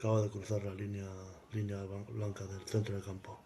Acaba de cruzar la línea blanca del centro del campo.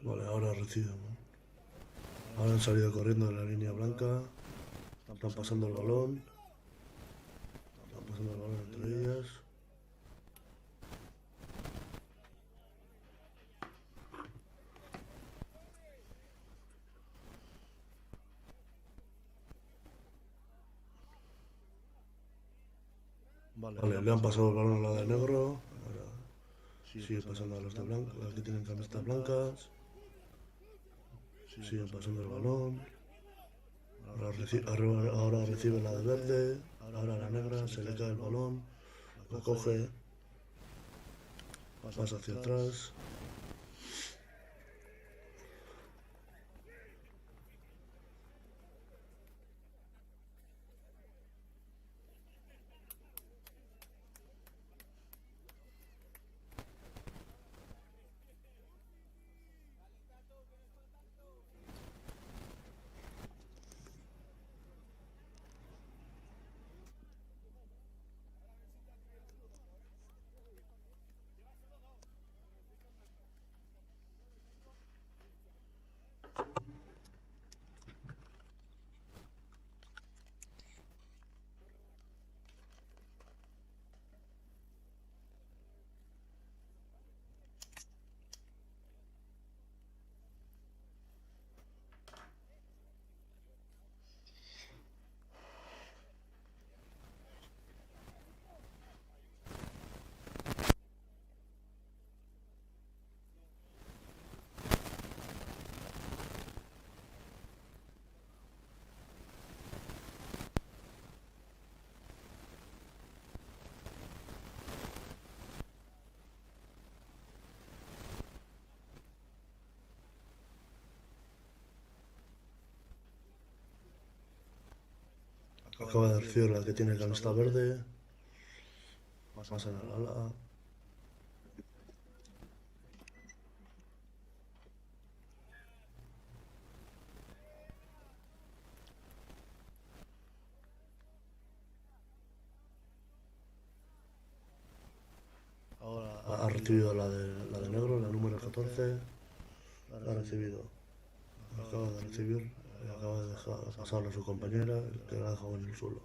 Vale, ahora reciben. Ahora han salido corriendo de la línea blanca. Están pasando el balón. Están pasando el balón entre ellas. Vale, le han pasado el balón a la de negro. Ahora sigue pasando a los de blanco, a los que tienen camisetas blancas. Siguen pasando el balón. Ahora recibe la de verde. Ahora la negra. Se le cae el balón. Lo coge. Pasa hacia atrás. Acaba de recibir la que tiene camiseta verde. Pasan al ala. Ha recibido la de negro, la número 14. La ha recibido. Acaba de recibir. Y acaba de dejar pasarla a su compañera, que la ha dejado en el suelo.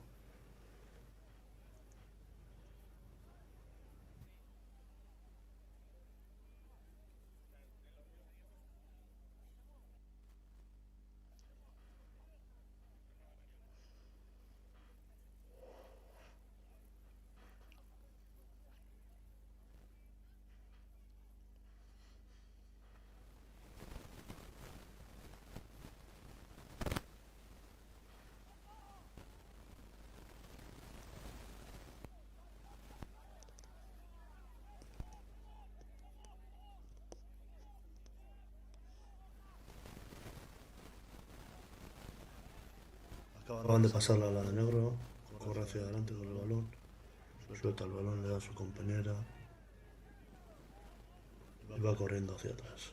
Acaban de pasarla a la de negro. Corre hacia adelante con el balón. Suelta el balón, le da a su compañera. Y va corriendo hacia atrás.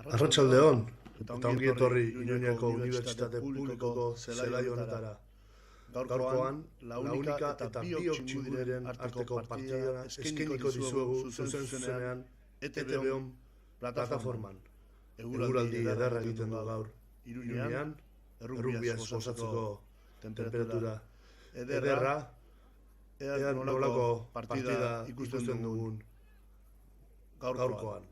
Arratsaldeon, eta ongi etorri Iruñeko Unibertsitate Publikoko zelai honetara. Gaurkoan, launika eta biok txingudiren arteko partida eskainiko dizuegu zuzenean ETV-on plataforman. Eguraldi ederra egiten du gaur. Iruñean, errugbiaz gozatzeko temperatura ederra, ea nolako partida ikusten dugun gaurkoan.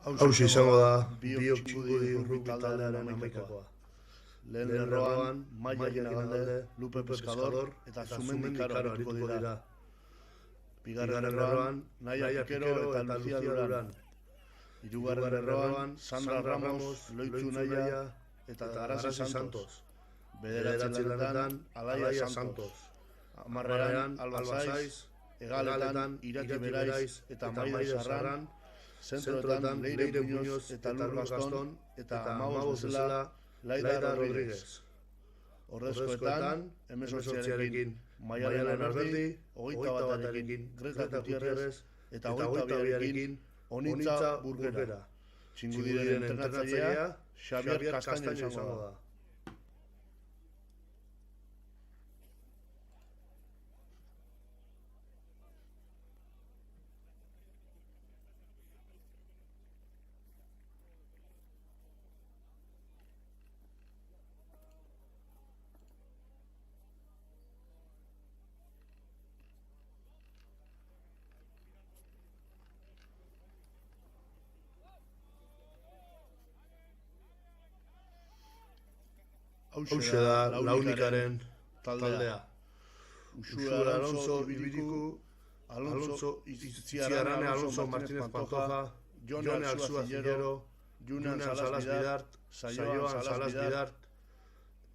Hauxe izango da biok txingudi rugbi taldearen amaikakoa. Lehen lerroan, Maia Ginalde, Lupe Pescador eta Zumendi Karo arituko dira. Bigarren lerroan, Naia Pikero eta Lucia Duran. Hirugarren lerroan, Sandra Ramos, Loitzu Naia eta Arasi Santos. Bederatzi lanetan, Alaia Santos. Hamarrean, Alba Saiz, Hegaletan, Irati Beraiz eta Maida Sarran. Zentroetan Leire Muñoz eta Lur Gaston eta Amaboz bezala Laida Rodríguez. Ordezkoetan, emezortziarekin Maialen Arberdi, 21-arekin Greta Gutierrez eta 22-arekin Onitza Burgera. Txingudiren entrenatzailea Xabier Castaño izango da. Hauxe da launikaren taldea. Uxue Alonso Ibiriku, Alonso Itziarrane, Alonso Martínez Pantoja, Jone Alzua Zillero, Junan Salas Bidart, Saioan Salas Bidart,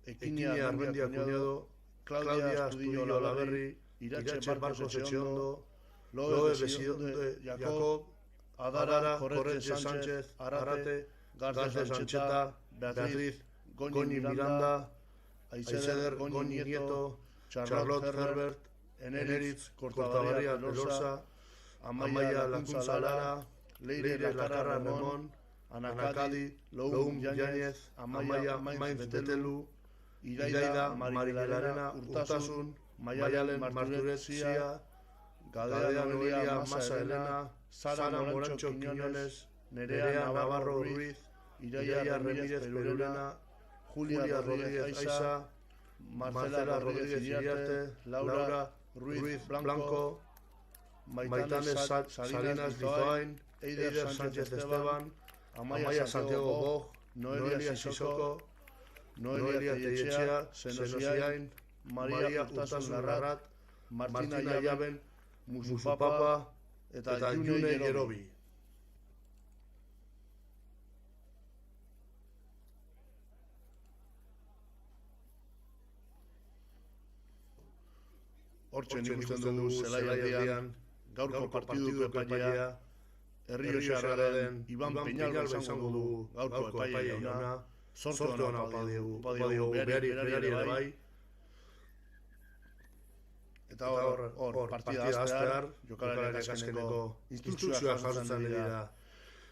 Ekinia Armendia Cuñado, Claudia Astudillo Olaberri, Iratxe Barkos Etxeondo, Loe Besidonde Jacob, Adara Corretxe Sánchez, Arate, Garce Sancheta, Beatriz Goñi Miranda, Aizeder Goñi Nieto, Charlotte Herbert, Eneritz Cortabarria Elorza, Amaya Lakuntza Lara, Leire Lakarra Ramón, Anakadi, Loum Yáñez, Amaya Mainz Betelu, Iraida Marilarena Urtasun, Maialen Martínez Sia, Gadea Noelia Masa Elena, Sara Morancho Quiñones, Nerea Navarro Ruiz, Iraia Remírez Perurena, Julia Rodríguez Aiza, Marcela Rodríguez Iriarte, Laura Ruiz Blanco, Maitane Salinas Lizoain, Eider Sánchez Esteban, Amaya Santiago Boj, Noelia Sissoko, Noelia Teietxea, Senosiain, Maria Urtasun Larrat, Martina Llaven, Musupapa eta June Jerobi. Hortzen ikusten dugu zelaialdian, gaurko partiduko epailea, Errioxarraren Iban Peñalba izango dugu gaurko epaile jauna, sortu hona opa berari ere bai, eta hor partida aztear, jokalariak azkeneko instrukzioak jasotzen dira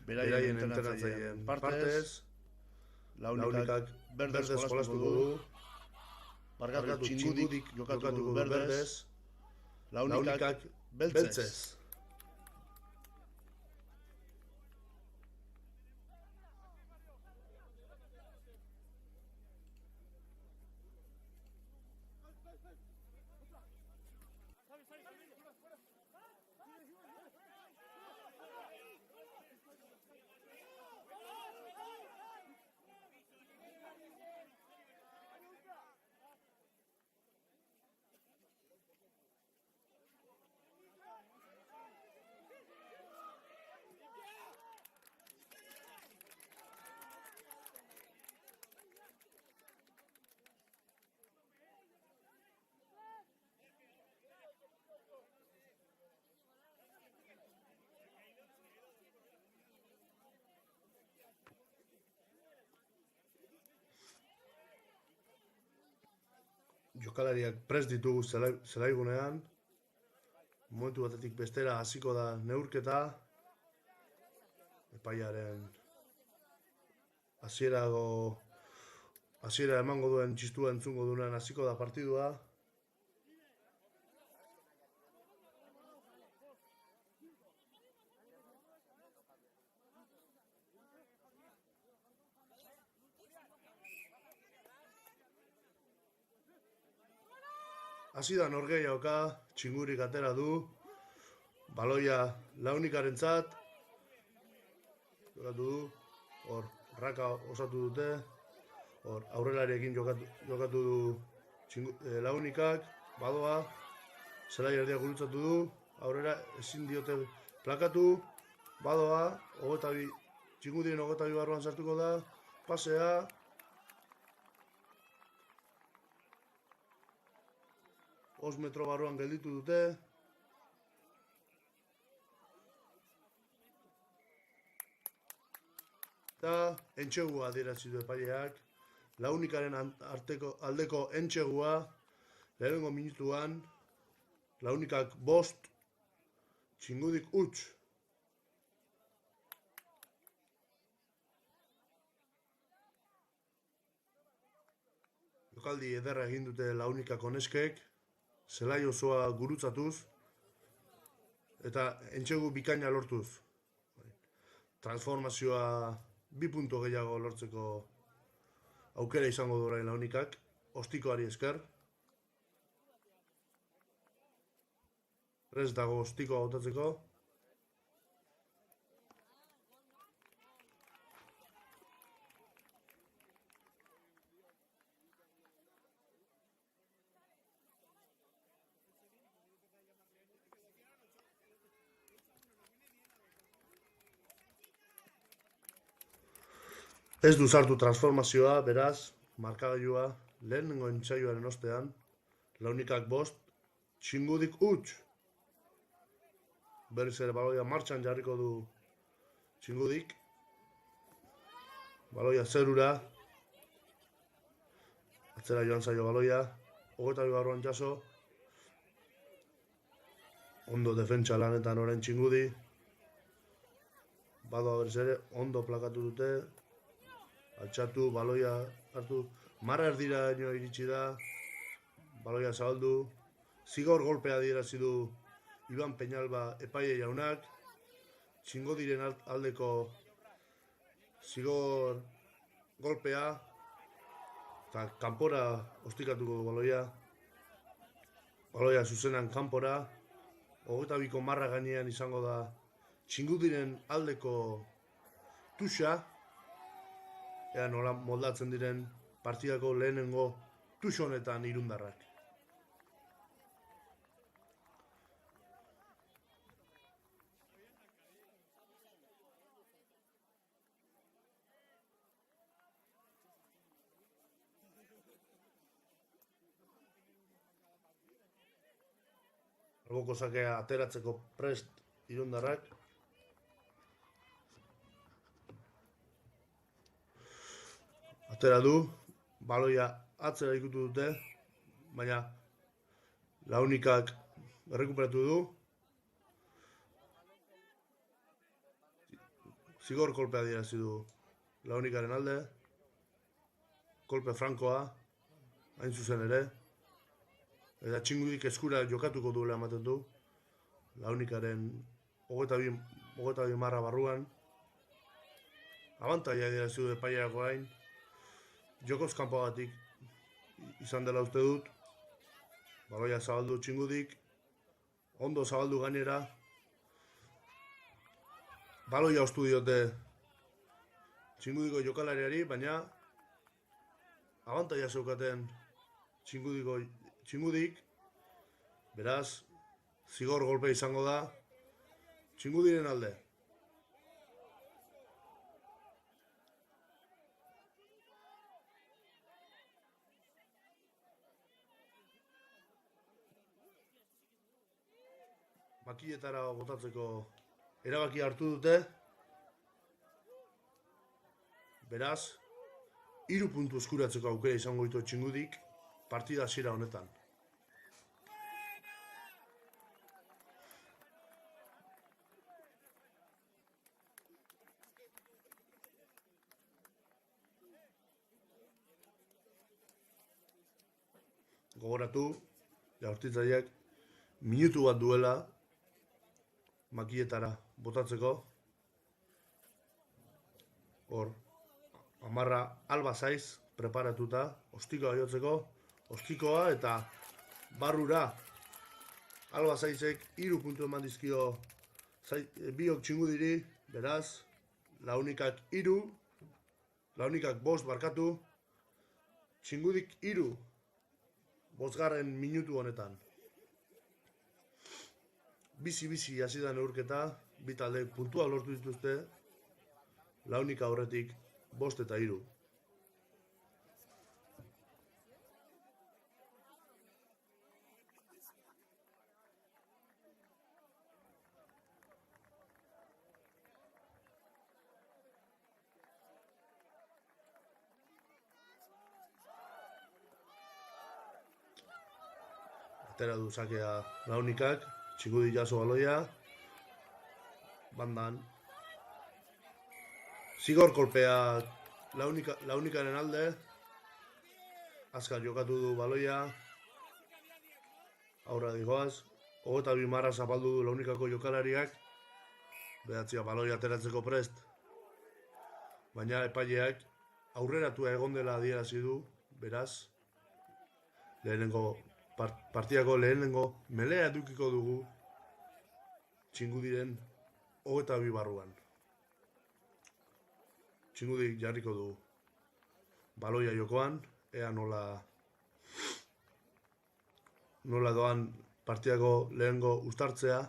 beraien entrenatzaileen partez, launikak berdez jolastuko du, Barkatu Txingudik jokatuko berdez, launikak beltzez. Jokalariak prest ditugu zelaigunean. Momentu batetik bestera hasiko da neurketa. Epaiaren hasiera emango duen txistua entzungo duenan hasiko da partidua. Hasi da norgehiagoka, Txingurik atera du, baloia Launikarentzat, jokatu du, hor raka osatu dute, hor aurrelariekin jokatu du Launikak, badoa, zelai erdia gurutzatu du, aurrera ezin diote plakatu, badoa, Txingudien 22 barruan sartuko da, pasea, Os metro barruan gelditu dute. Eta entxegua adierazi du epaileak. Launikaren aldeko entxegua. Lehenengo minutuan. Launikak 5. Txingudik 8. Jokaldi ederra egin dute Launikako neskek. Zelai osoa gurutzatuz, eta entxegu bikaina lortuz. Transformazioa 2 punto gehiago lortzeko aukera izango du orain Launikak, ostikoari esker. Prest dago ostikoa botatzeko. Ez du sartu transformazioa, beraz, markagailua, lehenengo entsaioaren ostean, Launikak 5, Txingudik 8. Berriz ere baloia martxan jarriko du Txingudik. Baloia zerura. Atzera joan zaio baloia. 22 barruan jaso. Ondo defentsa lanetan orain Txingudi. Badoa berriz ere, ondo plakatu dute. Altxatu, baloia hartu, marra erdira iritsi da, baloia zabaldu, zigor golpea adierazi du Iban Peñalba epaile jaunak, Txingudiren aldeko zigor golpea, eta kanpora ostikatuko du baloia zuzenan kanpora, 22ko marra gainean izango da Txingudiren aldeko tuxa, ea nola moldatzen diren partidako lehenengo tuxo honetan irundarrak. Alboko sakea ateratzeko prest irundarrak. Atera du, baloia atzera ikutu dute, baina Launikak errekuperatu du. Zigor kolpea adierazi du Launikaren alde. Kolpe frankoa, hain zuzen ere. Eta Txingudik eskura jokatuko duela ematen du. Launikaren 22 marra barruan. Abantaia adierazi du epaileako hain. Jokoz kanpoagatik izan dela uste dut. Baloia zabaldu Txingudik. Ondo zabaldu gainera. Baloia ostu diote Txingudiko jokalariari, baina abantaia zeukaten Txingudik. Beraz, zigor golpe izango da Txingudiren alde. Makiletara botatzeko erabaki hartu dute. Beraz, 3 puntu eskuratzeko aukera izango ditu Txingudik. partida hasiera honetan. Gogoratu, jaurtitzaileak minutu bat duela makietara botatzeko. Hor, amarra alba zaiz preparatuta, ostikoa jotzeko, ostikoa eta barrura alba zaizek 3 puntu eman dizkio biok txingudiri, beraz, launikak 3, launikak 5 barkatu, txingudik 3, 5. minutu honetan. Bizi hasi da neurketa, bi taldeek puntua lortu dituzte, launika aurretik 5 eta 3. Atera du sakea launikak, txingudi jaso baloia, bandan. Zigor kolpea launikaren alde, azkar jokatu du baloia, aurra digoaz, 22 marra zapaldu du launikako jokalariak, behatzia baloia ateratzeko prest, baina epaileak aurreratua egon dela adierazi du, beraz, partidako lehenengo melea edukiko dugu txingudiren 22 barruan. Txingudik jarriko du baloia jokoan, ea nola doan partidako lehenengo uztartzea.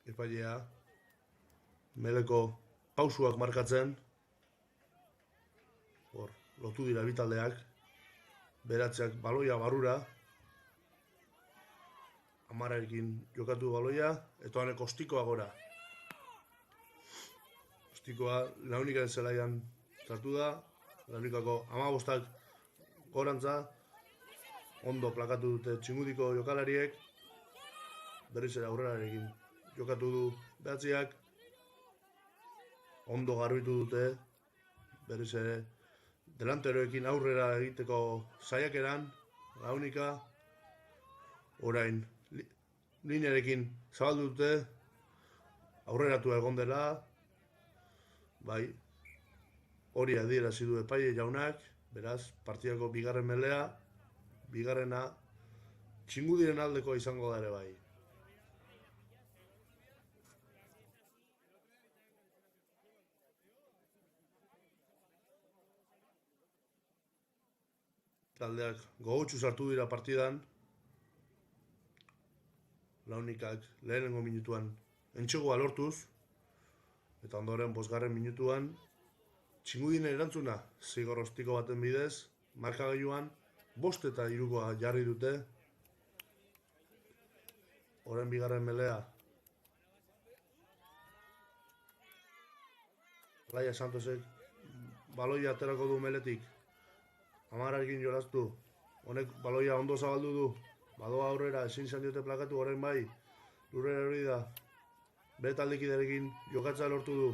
Epailea meleko pausuak markatzen, hor, lotu dira bitaldeak, beratzeak baloia barrura, amararekin jokatu baloia, eta honek ostikoa gora. Ostikoa launikaren zelaian sartu da, launikako 15 gorantza, ondo plakatu dute txingudiko jokalariek, berriz ere aurrerarekin jokatu du behatziak, ondo garbitu dute, berriz ere delanteroekin aurrera egiteko saiakeran, launika, orain linearekin zabaldu dute, aurreratu egon dela, bai, hori adierazi du epaile jaunak, beraz, partidako bigarren melea, bigarrena, txingudiren aldeko izango da ere bai. Taldeak gogotsu sartu dira partidan, launikak lehenengo minutuan entxegoa lortuz, eta ondoren 5. minutuan txingudinen erantzuna zigor ostiko baten bidez, markagailuan 5 eta 3 jarri dute. Orain bigarren melea. Laia Santosek baloia aterako du meletik. Amararekin jolaztu, honek baloia ondo zabaldu du, badoa aurrera, ezin izan diote plakatu, orain bai, lurrera hori da, bere taldekiderekin jokatza lortu du,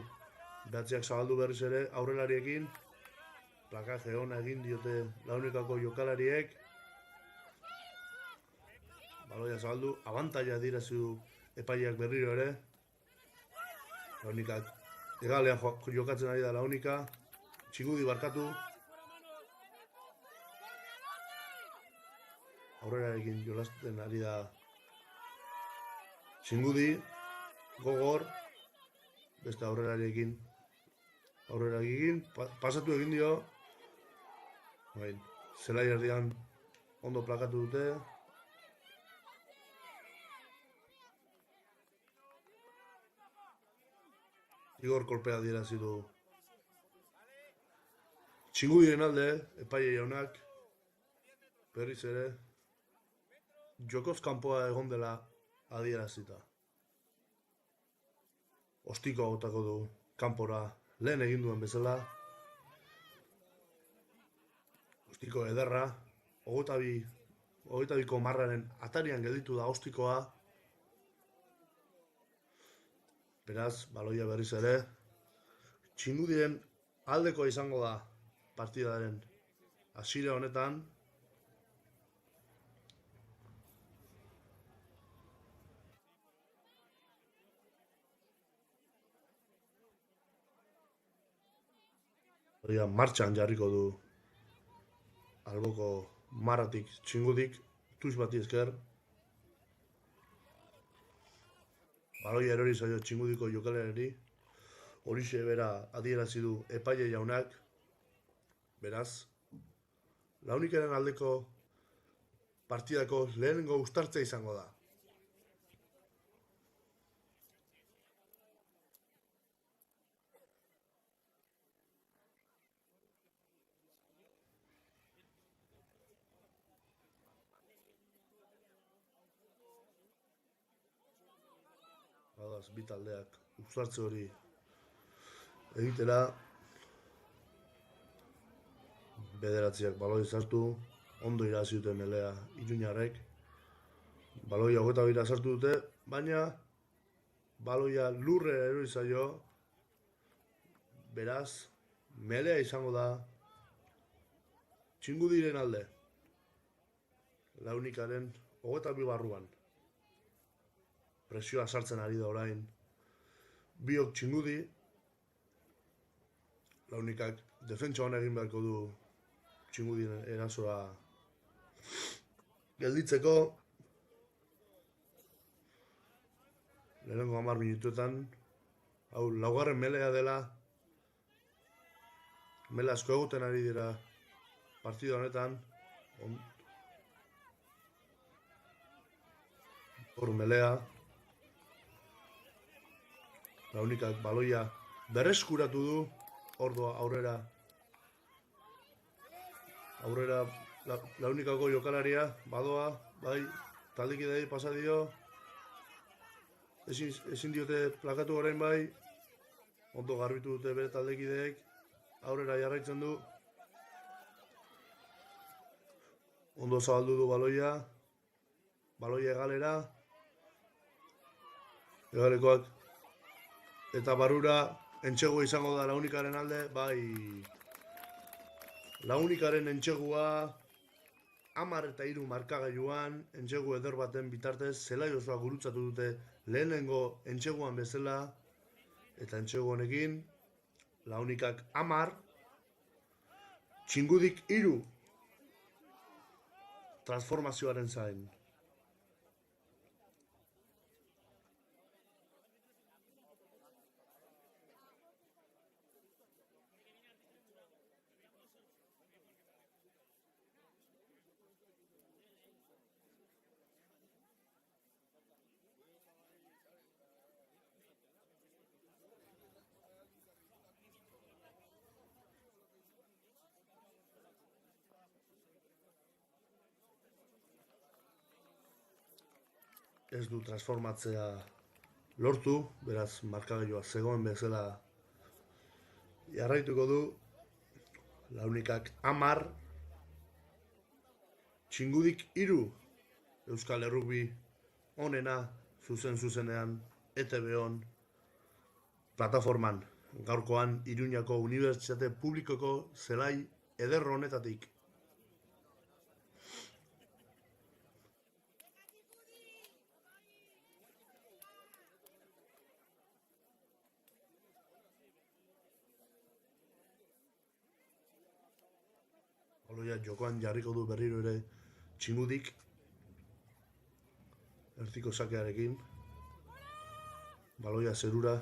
behatziak zabaldu berriz ere, aurrelariekin, plakaje ona egin diote launikako jokalariek, baloia zabaldu, abantaila dirazi du epaileak berriro ere, launikak egalean jokatzen ari da launika, txingudi barkatu, aurrerarekin jolasten ari da txingudi, gogor, beste aurrerarekin pasatu egin dio, zelai erdian ondo plakatu dute, Igor kolpea adierazi du txingudiren alde, epaile jaunak, berriz ere, jokoz kanpoa egon dela adierazita. ostiko agotako du kanpora lehen egin duen bezala. Ostiko ederra, hogeita biko marraren atarian gelditu da ostikoa. Beraz, baloia berriz ere, Txingudiren aldeko izango da partidaren hasiera honetan. Martxan jarriko du alboko marratik Txingudik, tux bati esker. Baloia erori zaio Txingudiko jokalerari, horixe bera adierazi du epaile jaunak. Beraz, Launikaren aldeko partidako lehenengo uztartzea izango da. Badaz, bi taldeak uztartze hori egitera. Bederatziak baloi sartu, ondo irazi dute melea iruñarrek. Baloia hogeita bira sartu dute, baina baloia lurre erori zaio. Beraz, melea izango da Txingudiren alde. Launikaren hogeita bi barruan. Presioa sartzen ari da orain biok Txingudi. Launikak defentsa hona egin beharko du Txingudien erasoa gelditzeko. Lehenengo 10 minutuetan, hau laugarren melea dela, mele asko egoten ari dira partida honetan. Hor melea. Launikak baloia berreskuratu du, ordoa aurrera Launikako jokalaria, badoa, bai, taldekidei pasa dio, ezin diote plakatu orain bai, ondo garbitu dute bere taldekideek, aurrera jarraitzen du, ondo zabaldu du baloia egalera, egalekoak eta barrura entxegua izango da Launikaren alde, bai, Launikaren entxegua 10 eta 3 markagailuan, entxegu eder baten bitartez, zelai osoa gurutzatu dute lehenengo entxeguan bezala, eta entxegu honekin, Launikak 10, Txingudik 3 transformazioaren zain. Ez du transformatzea lortu, beraz markagailua zegoen bezala jarraituko du. Launikak 10, Txingudik 3, Euskal Errugbi onena zuzenean ETV-on plataforman. Gaurkoan Iruñako Unibertsitate Publikoko zelai eder honetatik. Baloia jokoan jarriko du berriro ere Txingudik, ertiko sakearekin. Baloia zerura.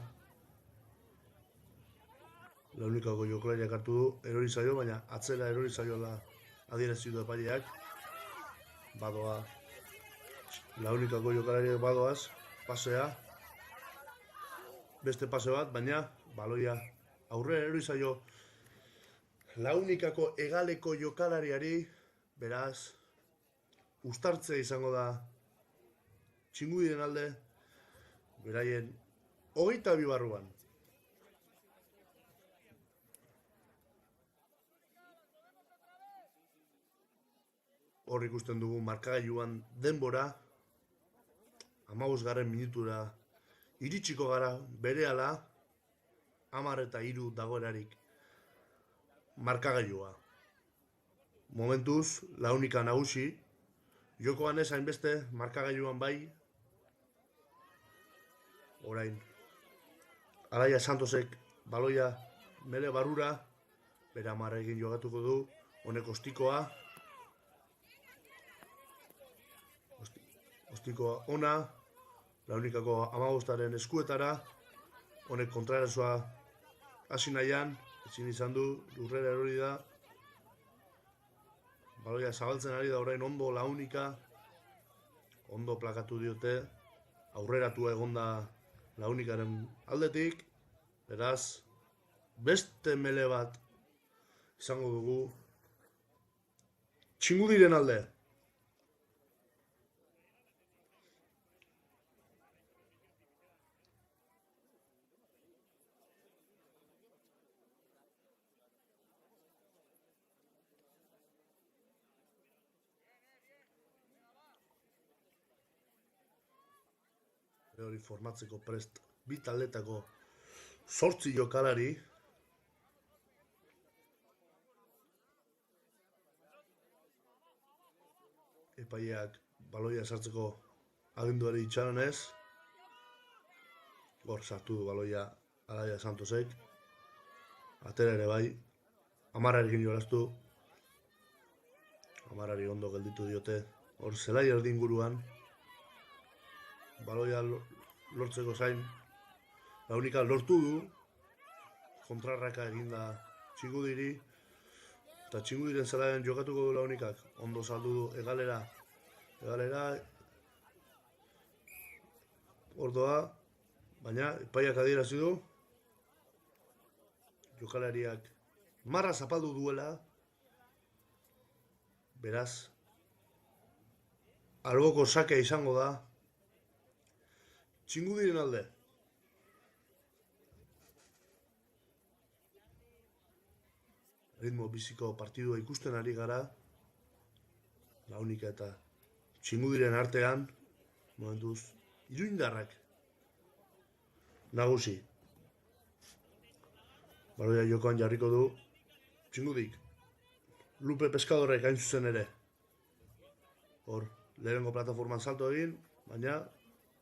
Launikako jokalariak hartu du, erori zaio, baina atzera erori zaiola adierazi du epaileak. Badoa. Launikako jokalariak badoaz, pasea. Beste pase bat, baina baloia aurre erori zaio Launikako egaleko jokalariari, beraz, uztartzea izango da Txingudiren alde, beraien 22 barruan. Hor ikusten dugu markagailuan denbora 15. minutura iritsiko gara berehala 10:03 dagoerarik markagailua. Momentuz, launika nagusi, jokoan ez hainbeste markagailuan bai, orain. Alaia Santosek baloia bere barrura, bere amarrekin jogatuko du, honek ostikoa. Ostikoa ona, launikako 15. eskuetara, honek kontraerasoa hasi nahian, ezin izan du, lurrera erori da. Baloia zabaltzen ari da orain ondo launika, ondo plakatu diote, aurreratua egonda launikaren aldetik, beraz, beste mele bat izango dugu Txingudiren alde. Hori formatzeko prest bi taldetako 8 jokalari. Epaileak baloia sartzeko aginduari itxaronez. Hor sartu du baloia Alaia Santosek. Atera ere bai. Amarrarekin jolastu. Amarrari ondo gelditu diote. Hor zelai erdi inguruan. Baloia lortzeko zain. Launika lortu du. Kontrarraka eginda Txingudiri. Eta Txingudiren zelaian jokatuko du launikak. Ondo saldu du egalera. Ordoa. Baina epaiak adierazi du. Jokalariak marra zapaldu duela. Beraz. Alboko sakea izango da. Txingudiren alde. Ritmo biziko partidua ikusten ari gara. Launika eta Txingudiren artean. Momentuz, iruindarrak nagusi. Baloia jokoan jarriko du Txingudik. Lupe Pescadorrek hain zuzen ere. Hor, lehenengo plataforman salto egin, baina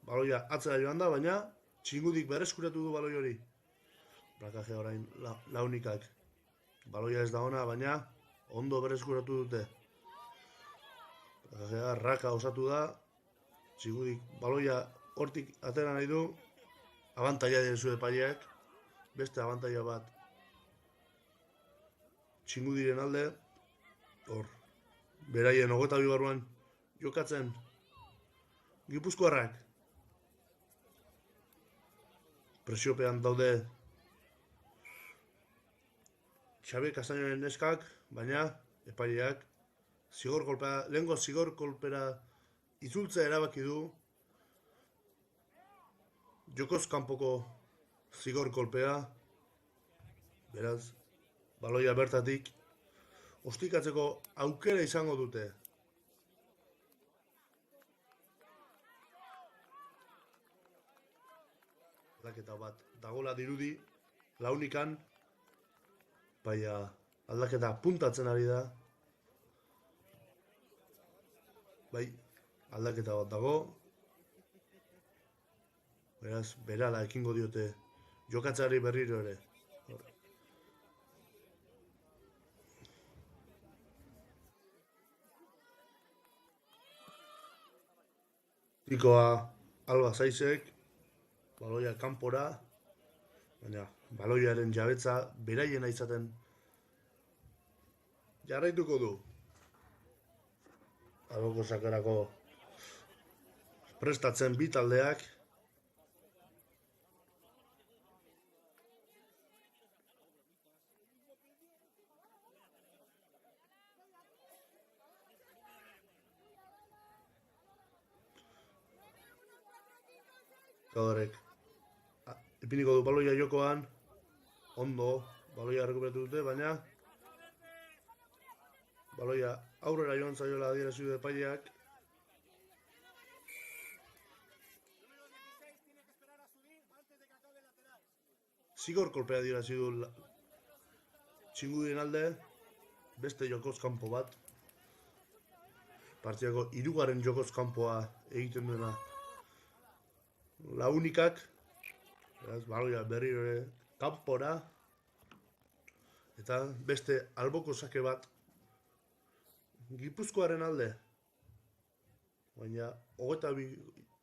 baloia atzera joan da, baina Txingudik berreskuratu du baloi hori. Plakaje orain launikak. Baloia ez da ona, baina ondo berreskuratu dute. Plakajea raka osatu da. Txingudik baloia hortik atera nahi du. Abantaia diren epaileak. Beste abantaia bat Txingudiren alde. Hor, beraien 22 barruan jokatzen Gipuzkoarrak. Presiopean daude Xabi Castañoren neskak, baina epaileak lehengo zigor kolpera itzultzea erabaki du. Jokoz kanpoko zigor kolpea. Beraz, baloia bertatik ostikatzeko aukera izango dute. Aldaketa bat dagola dirudi, launikan, baina aldaketa puntatzen ari da. Bai, aldaketa bat dago. Beraz, berala ekingo diote jokatzari berriro ere. Tikoa Alba Zaizek, baloia kanpora, baina baloiaren jabetza beraiena izaten jarraituko du. Alboko sakerako prestatzen bi taldeak. Gaurek ipiniko du baloia jokoan, ondo, baloia rekuperatu dute, baina baloia aurrera joan zaiola adierazi du epaileak. Zigor kolpea adierazi du Txingudien alde, beste jokoz kanpo bat. Partidako 3. jokoz kanpoa egiten duena Launikak, baloia berriro ere kanpora, eta beste alboko sake bat Gipuzkoaren alde. Baina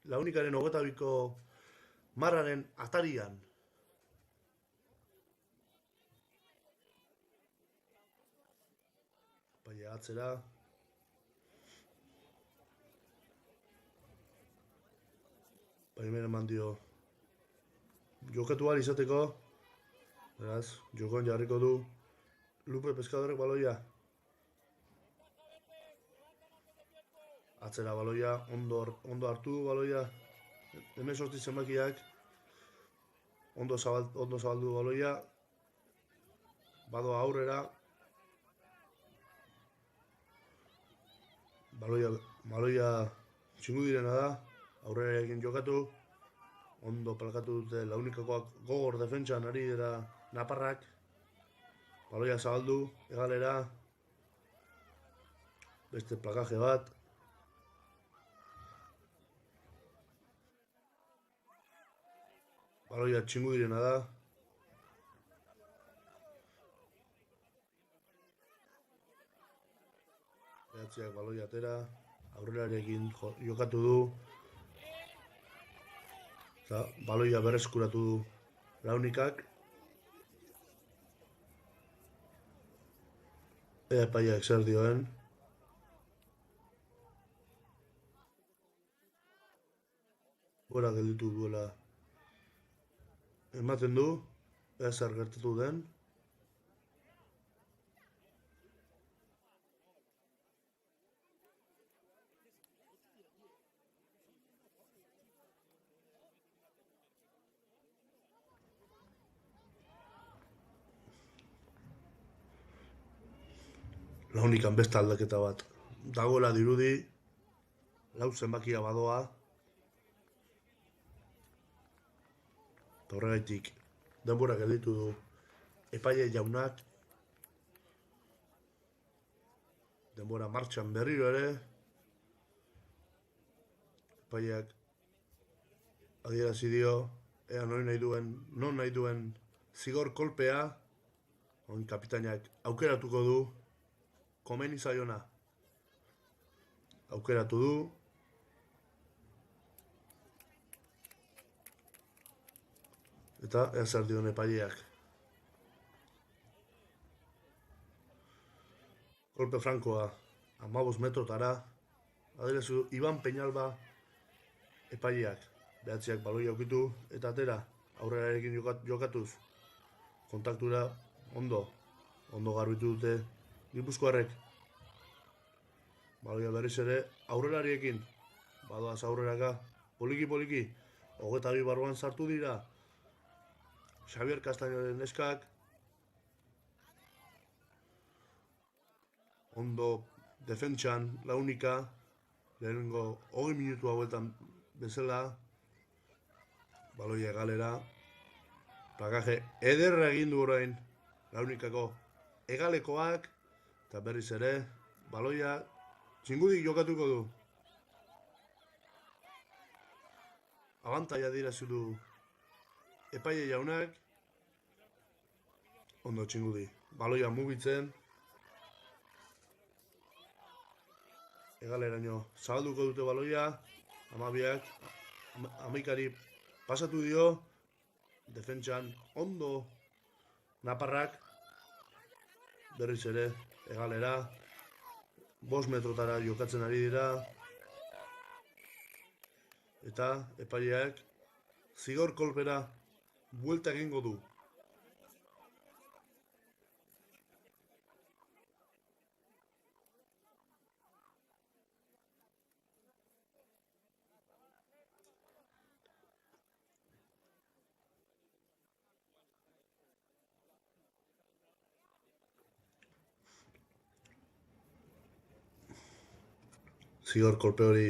Launikaren 22ko marraren atarian. Baina atzera. Baina eman dio jokatu ahal izateko. Beraz, jokoan jarriko du Lupe Pescadorrek baloia. Atzera baloia, ondo hartu du baloia. Hemen sorti zenbakiak. Ondo zabaldu baloia. Badoa aurrera. Baloia Txingudirena da. Aurrera egin jokatu. Ondo plakatu dute Launikakoak gogor defentsan ari dira naparrak. Baloia zabaldu, egalera. Beste plakaje bat. Baloia Txingudirena da. Behatziak baloia atera. Aurrelarekin jokatu du. Eta baloia berreskuratu du Launikak. Epaileak zer dioen. Gora gelditu duela ematen du. Ea zer gertatu den. Launikan beste aldaketa bat dagoela dirudi. Lau zenbakia badoa. Eta horregaitik denbora gelditu du epaile jaunak. Denbora martxan berriro ere. Epaileak adierazi dio ea non nahi duen zigor kolpea. Oin kapitainak aukeratuko du. Komeni zaiona. Aukeratu du. Eta ea zer dion epaileak. Kolpe frankoa 15 metrotara. Adierazi du Iban Peñalba epaileak. Behatziak baloia ukitu eta atera. Aurrerarekin jokatuz. Kontaktura ondo garbitu dute Gipuzkoarrek. Baloia berriz ere aurrelariekin. Badoaz aurreraka. Poliki. 22 barruan sartu dira. Xavier Castañoren neskak. Ondo defentsan Launika. Lehenengo 20 minutu hauetan bezala. Baloia egalera. Plakaje ederra egin du orain Launikako egalekoak. Eta berriz ere, baloia Txingudik jokatuko du. Abantaia adierazi du epaile jaunak. Ondo Txingudi. Baloia mugitzen. Egaleraino zabalduko dute baloia. Amabiak, 11 pasatu dio. Defentsan ondo naparrak. Berriz ere, egalera. 5 metrotara jokatzen ari dira. Eta epaileak zigor kolpera buelta egingo du. Zigor kolpe hori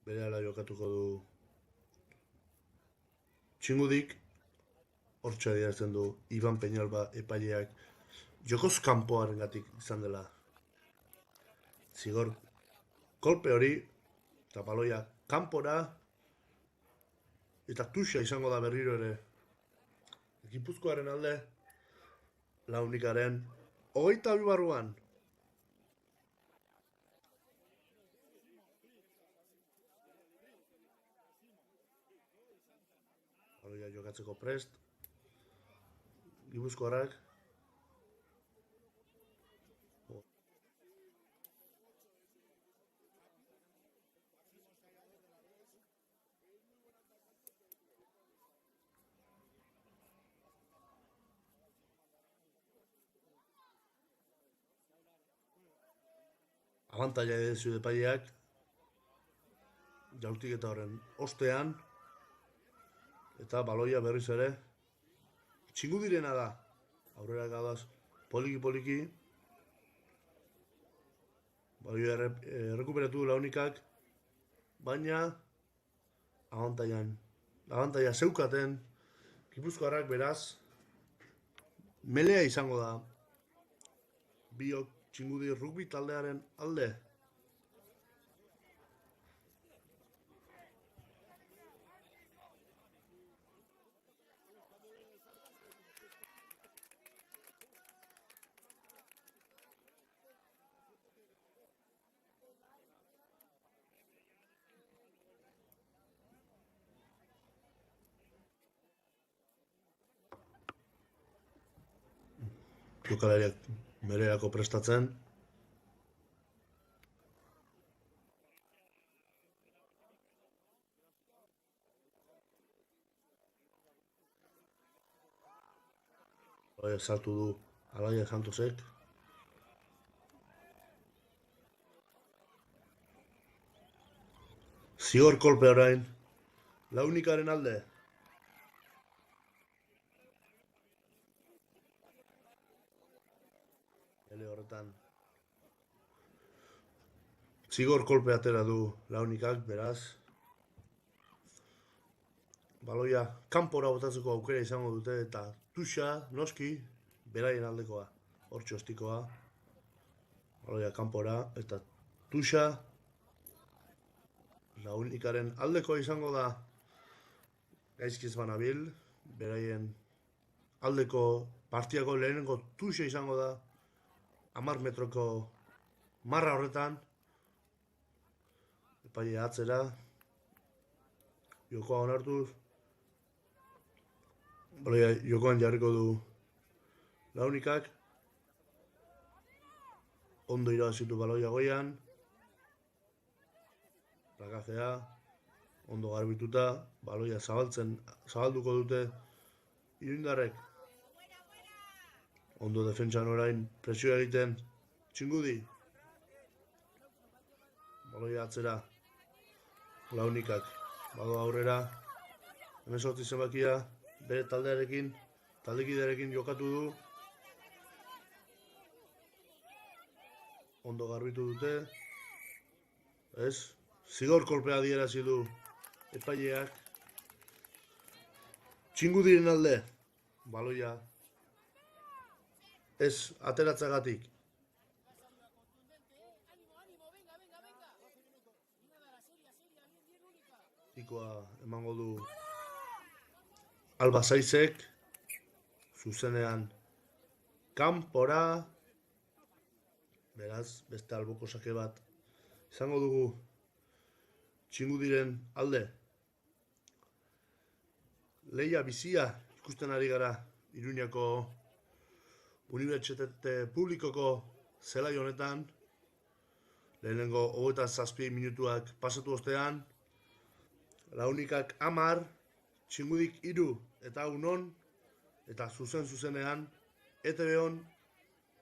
berehala jokatuko du Txingudik. Hortxe adierazten du Iban Peñalba epaileak jokoz kanpoarengatik izan dela. Zigor kolpe hori eta baloia kanpora eta tuxa izango da berriro ere. Gipuzkoaren alde Launikaren 22 barruan. Baloia jokatzeko prest. Gipuzkoarrak. Abantaila edezu epaileak jaurtik eta horren ostean eta baloia berriz ere Txingudirena da. Aurrera gadaz poliki-poliki baloia errekuperatu Launikak, baina abantaila zeukaten Gipuzkoarrak, beraz melea izango da biok Txingudi rugby taldearen alde. Jokalariak mererako prestatzen. Sartu du Alaia Santosek. Zigor kolpe orain Launikaren alde. Horretan zigor kolpe atera du Launikak, beraz baloia kanpora botatzeko aukera izango dute eta tuxa noski beraien aldekoa. Hortxe ostikoa baloia kanpora eta tuxa Launikaren aldekoa izango da. Gaizkiz banabil, beraien aldeko partiako lehenengo tuxa izango da. 10 metroko marra horretan. Epaile atzera. Jokoa onartuz. Baloia jokoan jarriko du Launikak. Ondo irabazitu baloia goian. Plakajea. Ondo garbituta. Baloia zabalduko dute iruindarrek. Ondo defentsan orain presioa egiten Txingudi. Baloia atzera Launikak. Bago aurrera. 18 zenbakia bere taldekidearekin jokatu du. Ondo garbitu dute. Ez? Zigor kolpea adierazi du epaileak. Txingudiren alde. Baloia ez ateratzagatik. Ikoa emango du Alba Zaizek. Zuzenean kanpora. Beraz, beste alboko sake bat izango dugu Txingudiren alde. Leia bizia ikusten ari gara Iruñako Unibertsitate publikoko zelai honetan. Lehenengo 27 minutuak pasatu ostean. Launikak 10, Txingudik 3 eta unon, eta zuzenean ETV-on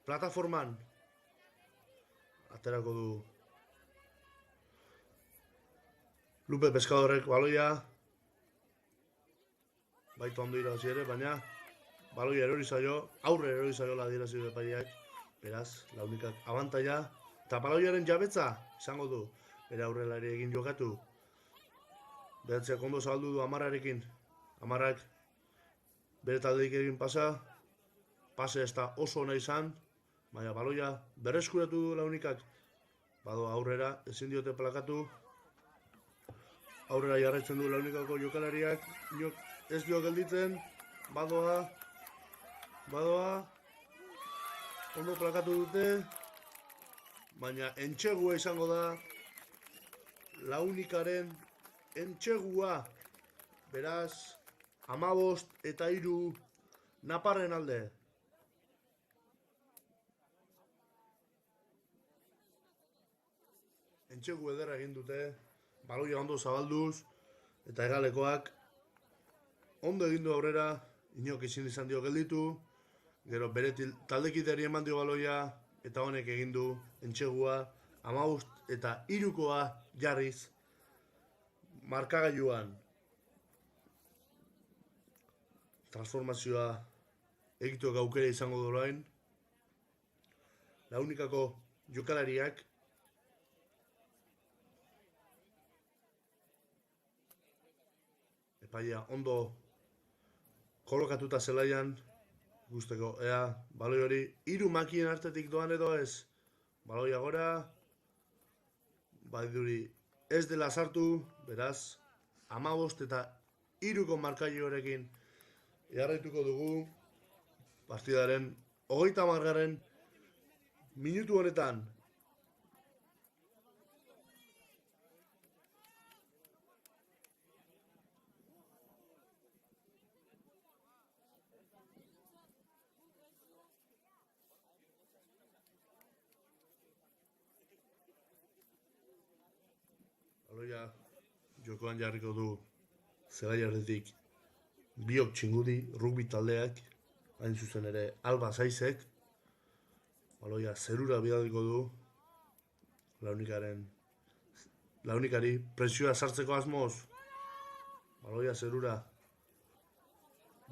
plataforman aterako du Lupe Pescadorrek baloia. Baitu ondo irabazi ere, baina baloia erori zaio, aurre erori zaiola adierazi epaileak Beraz, launikak abantaia, eta baloiaren jabetza izango du. Bere aurrelari egin jokatu. Behatzeak ondo zabaldu du Amararekin. Amarak bere taldeik egin pase ez da oso ona izan, baina baloia berreskuratu du launikak. Bado aurrera, ezin diote plakatu. Aurrera jarraitzen du launikako jokalariak, ez dio gelditzen, badoa, ondo plakatu dute, baina entxegua izango da, launikaren entxegua, beraz, 15-3 Naparren alde. Entxegu ederra egin dute, baloia ondo zabalduz, eta hegalekoak ondo egin du aurrera, inok ezin izan dio gelditu, gero bere taldekideri eman dio baloia, eta honek egin du entxegua, 15-3 jarriz, markagailuan. Transformazioa egituak aukera izango du orain. Launikako jokalariak epaia ondo kolokatuta zelaian, guzteko, ea, baloi hori 3 makien artetik doan edo ez. Baloia gora, badiduri ez dela sartu, beraz, 15-3 markailuarekin jarraituko dugu partidaren 30. minutu honetan. Baloia jokoan jarriko du zelaiarretik Biok Txingudi, rugby taldeak, hain zuzen ere Alba Saizek. Baloia zerura bidaliko du launikari presioa sartzeko asmoz. Baloia zerura.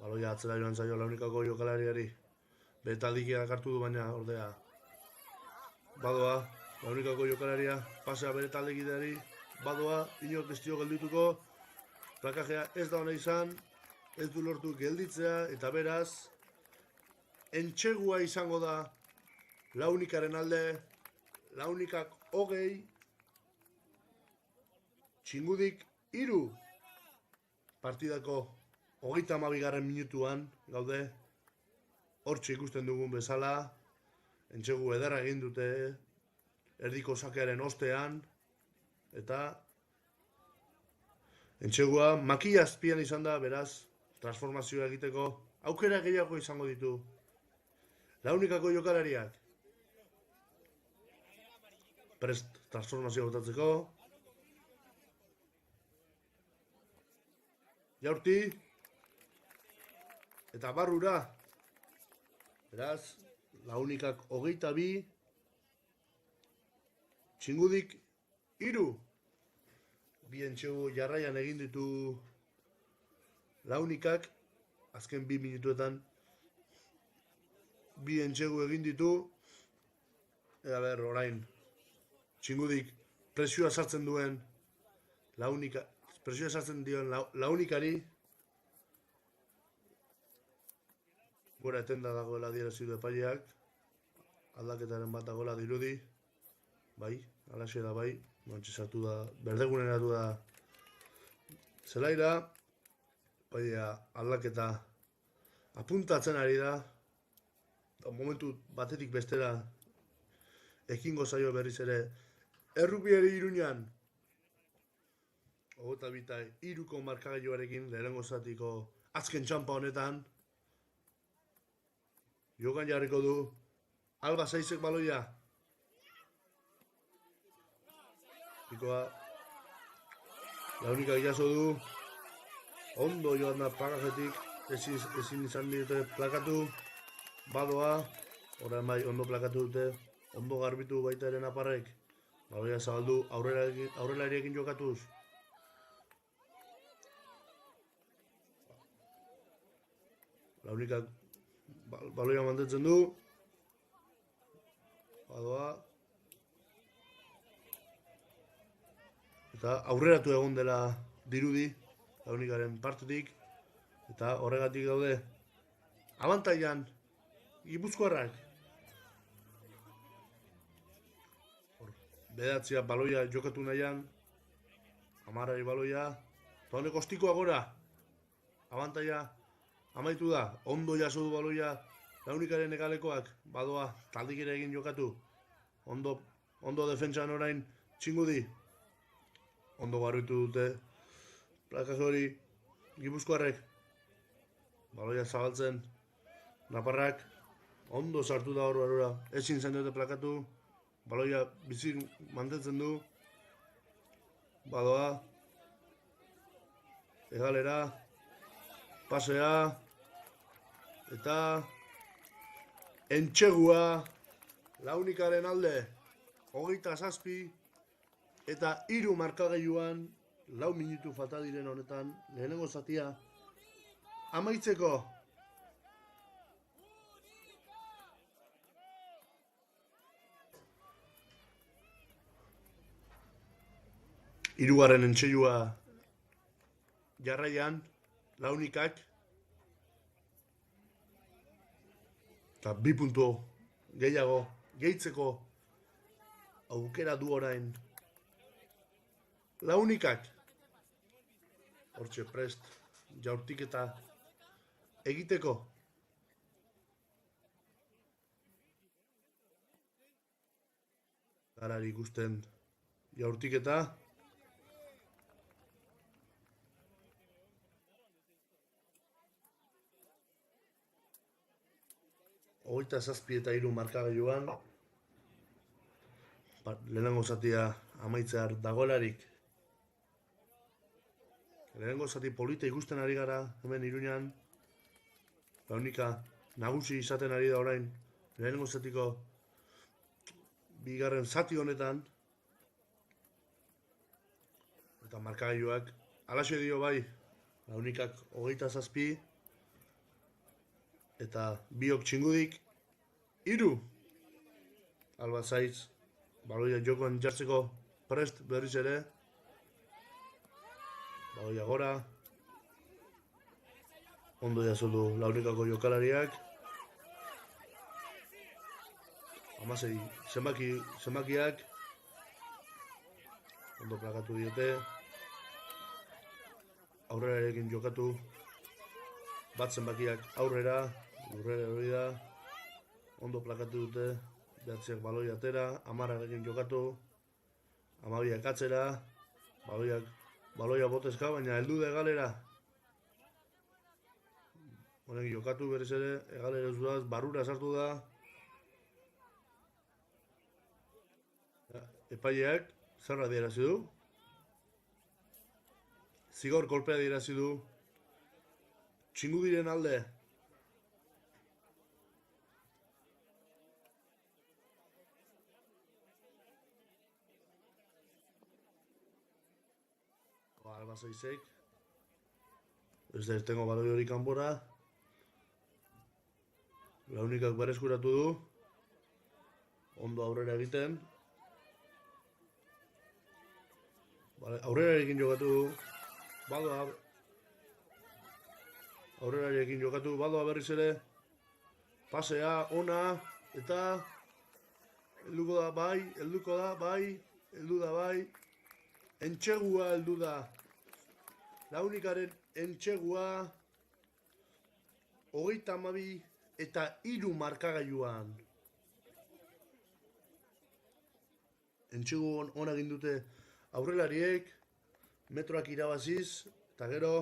Baloia atzera joan zaio launikako jokalariari. Bere taldikiak hartu du baina ordea. Badoa, launikako jokalaria pasea bere taldekideari. Badoa, inor bestio geldituko. Plakajea ez da hona izan. Ez du lortu gelditzea, eta beraz, entxegua izango da launikaren alde, launikak 20, Txingudik 3. Partidako 32. minutuan gaude, hortxe ikusten dugun bezala, entxegu ederra egin dute, erdiko sakearen ostean, eta entxegua makia azpian izan da, beraz, transformazioa egiteko aukera gehiago izango ditu launikako jokalariak. Prest transformazioa botatzeko. Jaurti. Eta barrura. Beraz, launikak 22. Txingudik 3. Bi entxegu jarraian egin ditu launikak, azken 2 minutuetan, 2 entxegu egin ditu, eta orain, Txingudik presioa sartzen duen launikari, gora etenda dagoela adierazi du epaileak, aldaketaren bat dagoela dirudi, bai, alaxe da bai, nontxe sartu da, berdeguneratu da zelaira, epailea aldaketa apuntatzen ari da, momentu batetik bestera ekingo zaio berriz ere errugbiari Iruñan 22-3 markagailuarekin lehenengo zatiko azken txampa honetan. Jokan jarriko du Alba Saizek baloia. Pikoa launikak jaso du. Ondo joan da plakajetik, ezin izan dute plakatu. Badoa, orain bai ondo plakatu dute, ondo garbitu baita ere Naparrek. Baloia zabaldu aurrelariekin jokatuz. Launikak baloia mantentzen du. Badoa. Eta aurreratu egon dela dirudi, Launikaren partetik. Eta horregatik daude abantailan Gipuzkoarrak. Bedatzia baloia jokatu nahian, amarrari baloia, eta honek ostikoa gora. Abantaia amaitu da, ondo jaso du baloia Launikaren egalekoak, badoa taldik ere egin jokatu. Ondo defentsan orain txingudi. Ondo garritu dute plakaz hori Gipuzkoarrek. Baloia zabaltzen, Naparrak ondo sartu da hor barura, ezin zen dute plakatu. Baloia bizik mantentzen du. Badoa. Egalera. Pasea. Eta Entxegua. Launikaren alde. 27 eta 3 markagailuan 4 minutu falta diren honetan lehenengo zatia amaitzeko. Hirugarren Entxegua jarraian, Launikak eta 2 puntu gehiago gehitzeko aukera du orain Launikak. Hortxe prest jaurtiketa egiteko. Garari ikusten jaurtiketa. Hogeita 7 eta 3 markagailuan. Lehenengo zatia amaitzear dagoelarik. Lehenengo zati polita ikusten ari gara, hemen Iruñan. Launika nagusi izaten ari da orain, lehenengo zatiko bigarren zati honetan. Eta markagailuak, alaxe dio bai, Launikak 27, eta biok txingudik, 3. Albazaitz, baloia jokoan jartzeko prest berriz ere. Baloia gora. Ondo jasotu Launikako jokalariak. 16 zenbakiak. Ondo plakatu diote. Aurrera erekin jokatu. Bat zenbakiak aurrera. Lurrera hori da. Ondo plakatu dute. Behatziak baloi atera. 10 erekin jokatu. 12 atzera. Baloia botezka, baina heldu da egalera. Honek jokatu berriz ere, egalera ez duaz, barrura sartu da. Epaileak, zer adierazi du? Zigor kolpea adierazi du. Txingudiren alde. Albazaizek. Ez da irtengo baloi hori kanpora. Launikak berreskuratu du. Ondo aurrera egiten. Aurrera egin jokatu du. Aurrera egin jokatu. Badoa berriz ere. Pasea, ona. Eta helduko da bai. Entxegua heldu da. Launikaren Entxegua 32 eta 3 markagailuan. Entxegu ona egin dute aurrelariek, metroak irabaziz, eta gero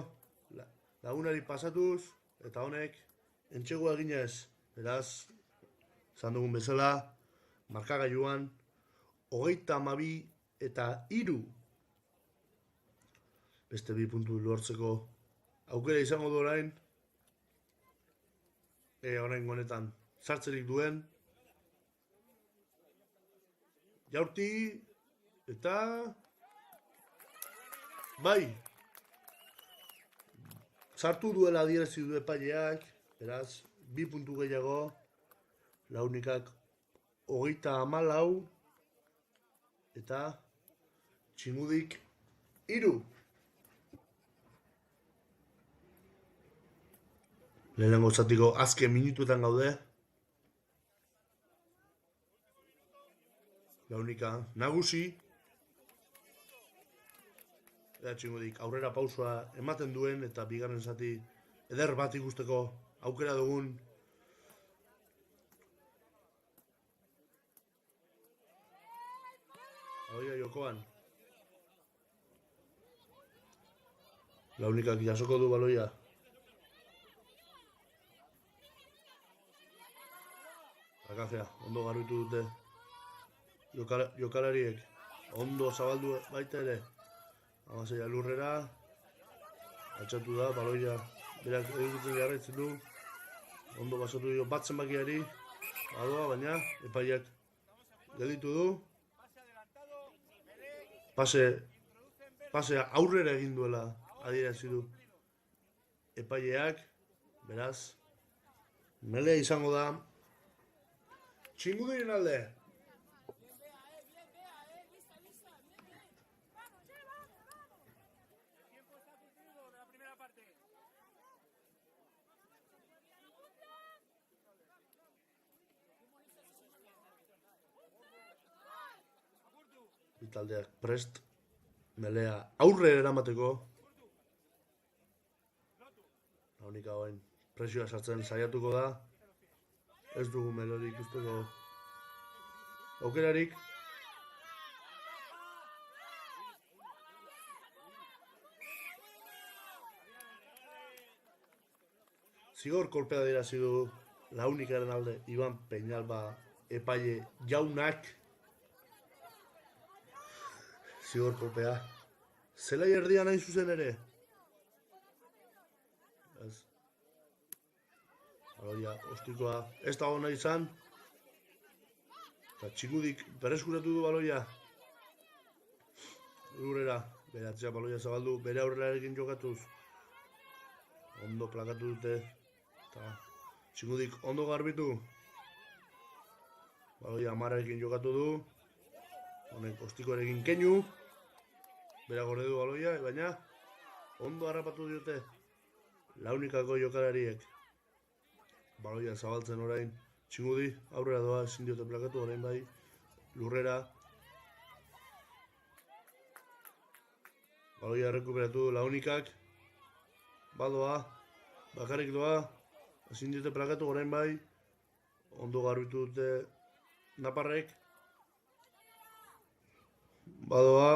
lagunari pasatuz, eta honek Entxegua eginez. Beraz, zan dugun bezala, markagailuan 32 eta 3. Beste 2 puntu lortzeko aukera izango du orain. Orain honetan sartzerik duen. Jaurti eta bai. Sartu duela adierazi du epaileak, beraz 2 puntu gehiago. Launikak 34 eta Txingudik 3. Lehenengo zatiko azken minutuetan gaude. Launika nagusi. Eta Txingudik aurrera pausua ematen duen eta bigarren zati eder bat ikusteko aukera dugun. Baloia jokoan. Launikak jasoko du baloia. Akajea, ondo garbitu dute jokalariek. Ondo zabaldu baita ere. Amazeia lurrera. Altxatu da, baloia berak edukitzen jarraitzen du. Ondo basatu dio bat zenbakiari. Adoa, baina epaiak gelditu du. Pasea aurrera egin duela adierazi du epaileak. Beraz, melea izango da Txingudiren alde. Taldeak prest, melea aurre eramateko. Launika hoen presioa sartzen saiatuko da. Ez dugu melorik usteko aukerarik. Zigor kolpea dirazi du Launikaren alde Iban Peñalba epaile jaunak. Zigor kolpea. Zelai erdian hain zuzen ere. Ez. Baloia, ostikoa ez da hona izan. Eta Txingudik berreskuratu du baloia. Lurrera, beratzea baloia zabaldu, bere aurrerarekin jokatuz. Ondo plakatu dute. Eta Txingudik ondo garbitu. Baloia amararekin jokatu du. Honek ostikoarekin keinu. Bera gorde du baloia, baina ondo harrapatu diote Launikako jokalariek. Baloia zabaltzen orain Txingudi, aurrera doa, ezin diote plakatu, orain bai, lurrera. Baloia errekuperatu Launikak. Badoa, bakarrik doa, ezin diote plakatu, orain bai, ondo garbitu dute naparrek. Badoa,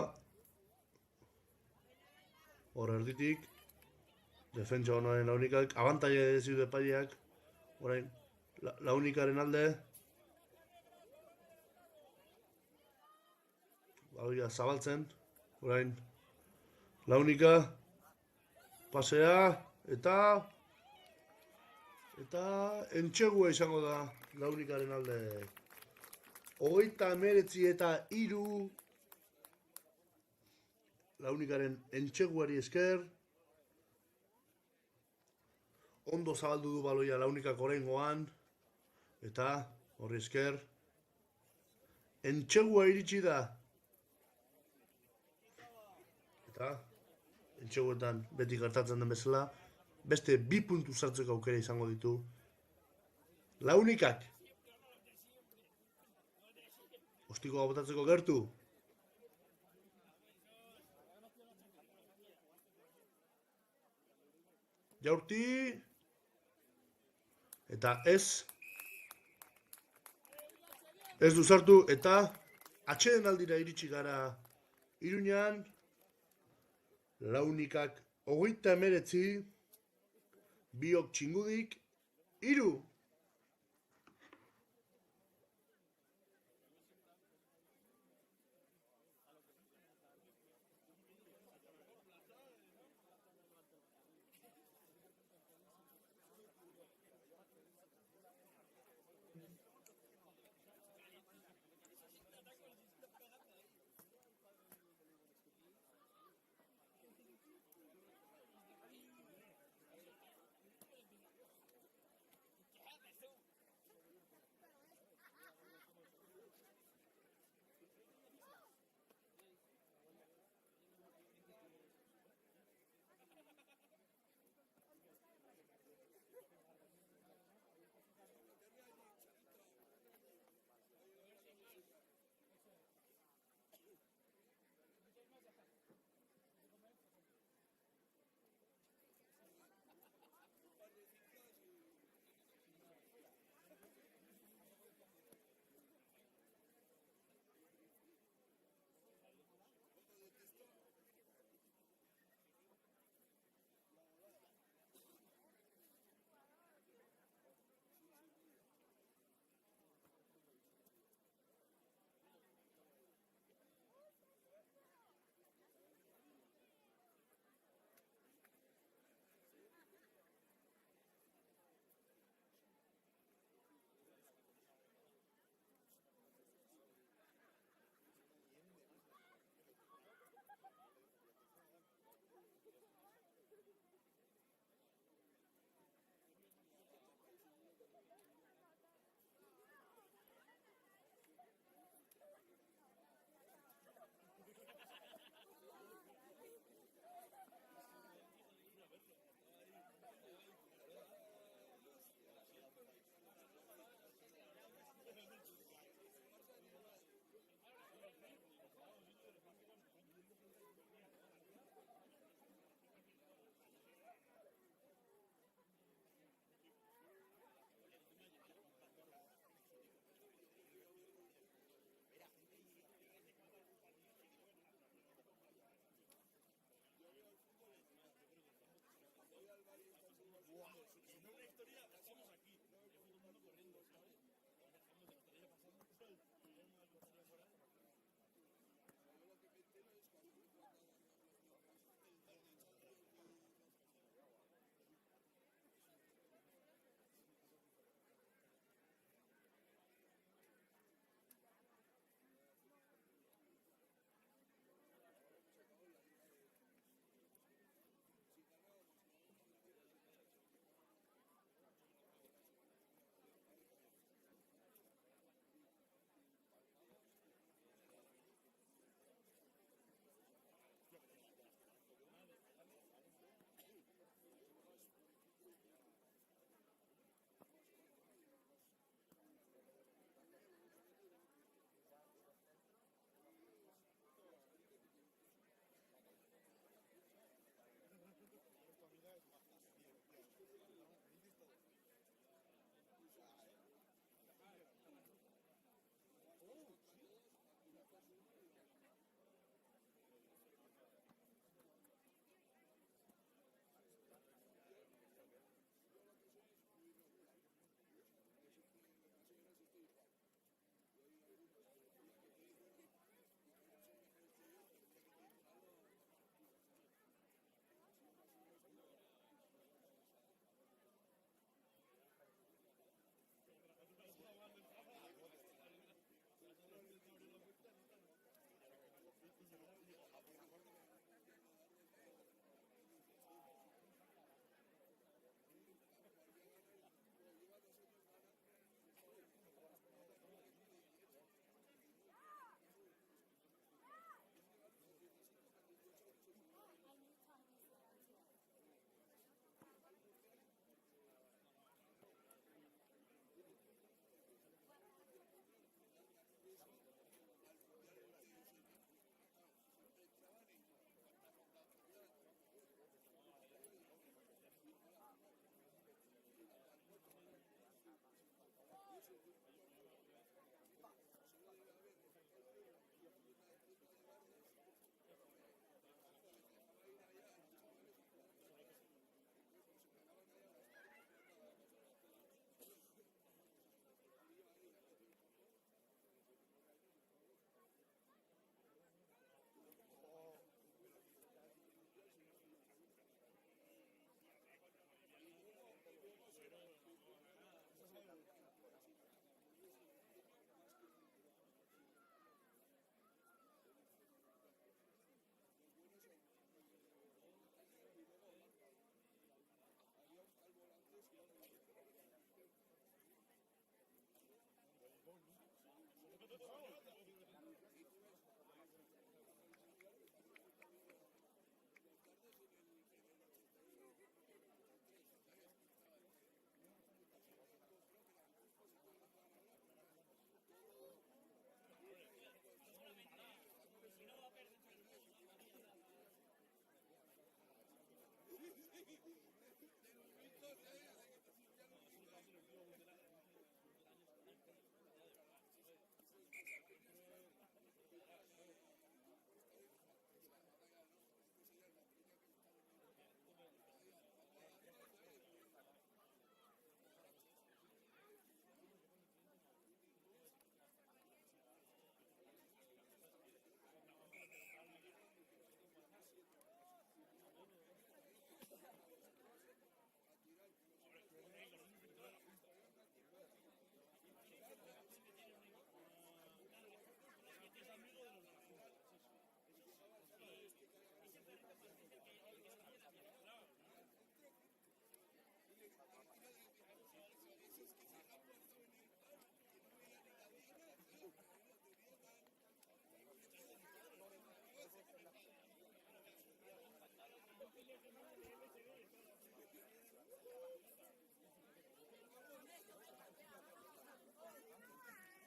hor erditik, defentsa honoaren Launikak, abantaia ezidu epaileak, orain Launikaren alde. Baloia zabaltzen, orain Launika, pasea, eta entxegua izango da Launikaren alde. 39 eta 3 Launikaren entxeguari esker. Ondo zabaldu du baloia Launikak oraingoan. Eta horri esker entxegua iritsi da. Eta entxeguetan beti gertatzen den bezala beste 2 puntu sartzeko aukera izango ditu Launikak. Ostikoa botatzeko gertu. Jaurti. Eta ez du sartu eta atxeden aldira iritsi gara Iruñan. Launikak 39, biok Txingudik 3.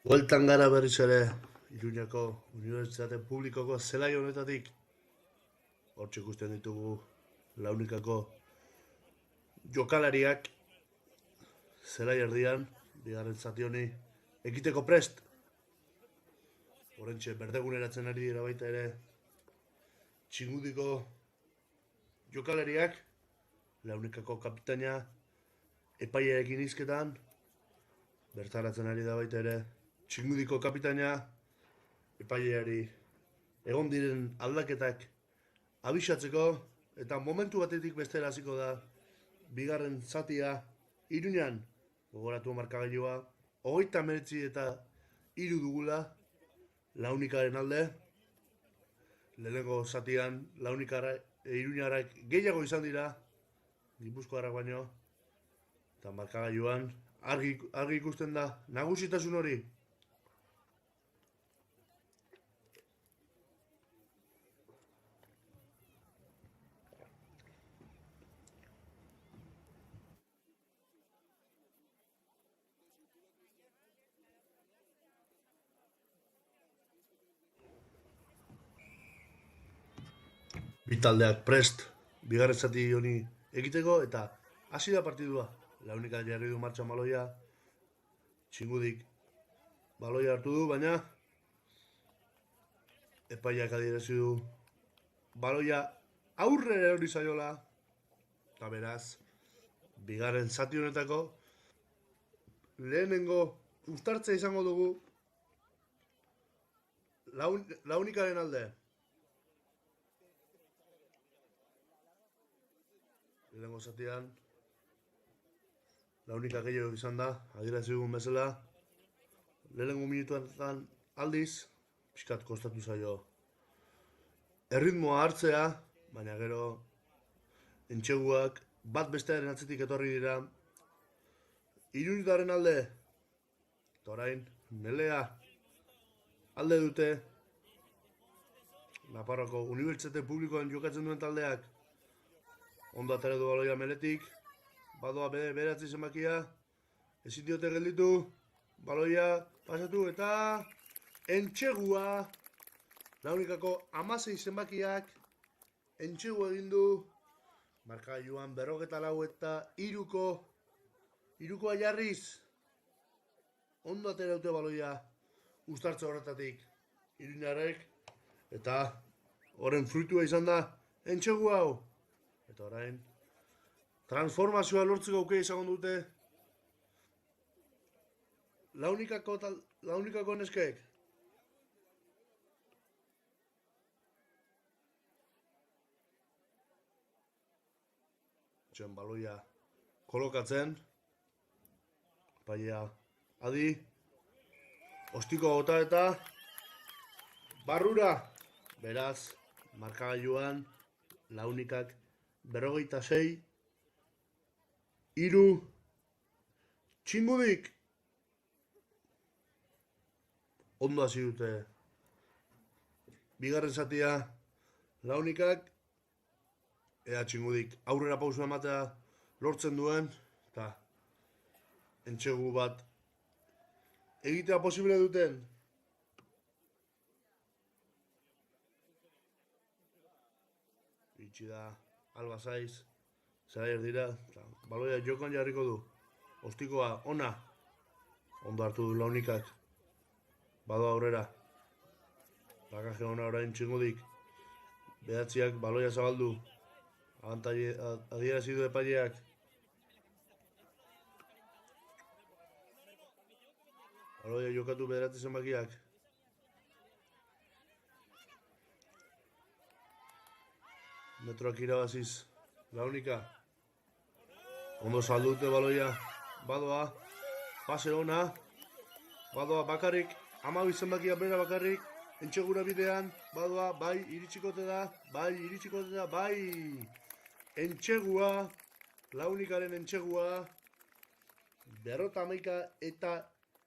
Bueltan gara berriz ere, Iruñako Unibertsitate Publikoko zelai honetatik. Hortxe ikusten ditugu Launikako jokalariak zelai erdian, bigarren zati honi ekiteko prest. Horrentxe berdeguneratzen ari dira baita ere Txingudiko jokalariak, Launikako kapitaina epaiarekin izketan, bertaratzen ari da baita ere Txingudiko kapitaina epaileari egon diren aldaketak abisatzeko, eta momentu batetik bestera hasiko da bigarren zatia Iruñan. Gogoratu markagailua 39 eta 3 dugula Launikaren alde. Lehenengo zatian Iruñarrak gehiago izan dira Gipuzkoarrak baino, eta markagailuan argi ikusten da nagusitasun hori. Bi taldeak prest bigarren zati honi egiteko, eta hasi da partidua. Launika jarri du martxan baloia, Txingudik baloia hartu du, baina epaiak adierazi du baloia aurrera hori zaiola, eta beraz, bigarren zati honetako lehenengo uztartzea izango dugu Launikaren alde. Lehenengo zatian Launika gehiago izan da, adierazi dugun bezala. Lehenengo minutuetan aldiz, pixkat kostatu zaio erritmoa hartzea, baina gero entxeguak bat bestearen atzetik etorri dira Iruñaren alde, eta orain melea alde dute Nafarroako Unibertsitate Publikoan jokatzen duen taldeak. Ondo atera du baloia meletik, badoa beratzi zenbakia, ezin diote gelditu, baloia pasatu eta entxegua, Launikako 16 zenbakiak entxegu egin du, markagailuan 44 eta 3koa jarriz. Ondo atera dute baloia uztartze horretatik Iruñarrek, eta horren fruitua izan da entxegu hau. Eta orain, transformazioa lortzeko aukera izango dute Launikako neskek. Txen baloia kolokatzen, paia adi, ostiko gota eta barrura. Beraz, markagailuan Launikak 46, 3 Txingudik. Ondo hasi dute bigarren zatia Launikak, ea Txingudik aurrera pausu ematea lortzen duen, eta entxegu bat egitea posible duten. Itxi da Alba Saiz, Zeraier dira, baloia jokoan jarriko du. Ostikoa, ona. Ondo hartu du Launikak. Badoa aurrera. Bakaje ona orain Txingudik. Behatziak baloia zabaldu. Adierazi du epaileak. Baloia jokatu bederatzi zenbakiak. Metroak irabaziz. Launika. Ondo saldute baloia. Badoa. Pase ona. Badoa bakarrik. 12 zenbakia bera bakarrik. Entxegura bidean. Badoa. Bai iritsikote da. Bai. Entxegua. Launikaren entxegua. 51 eta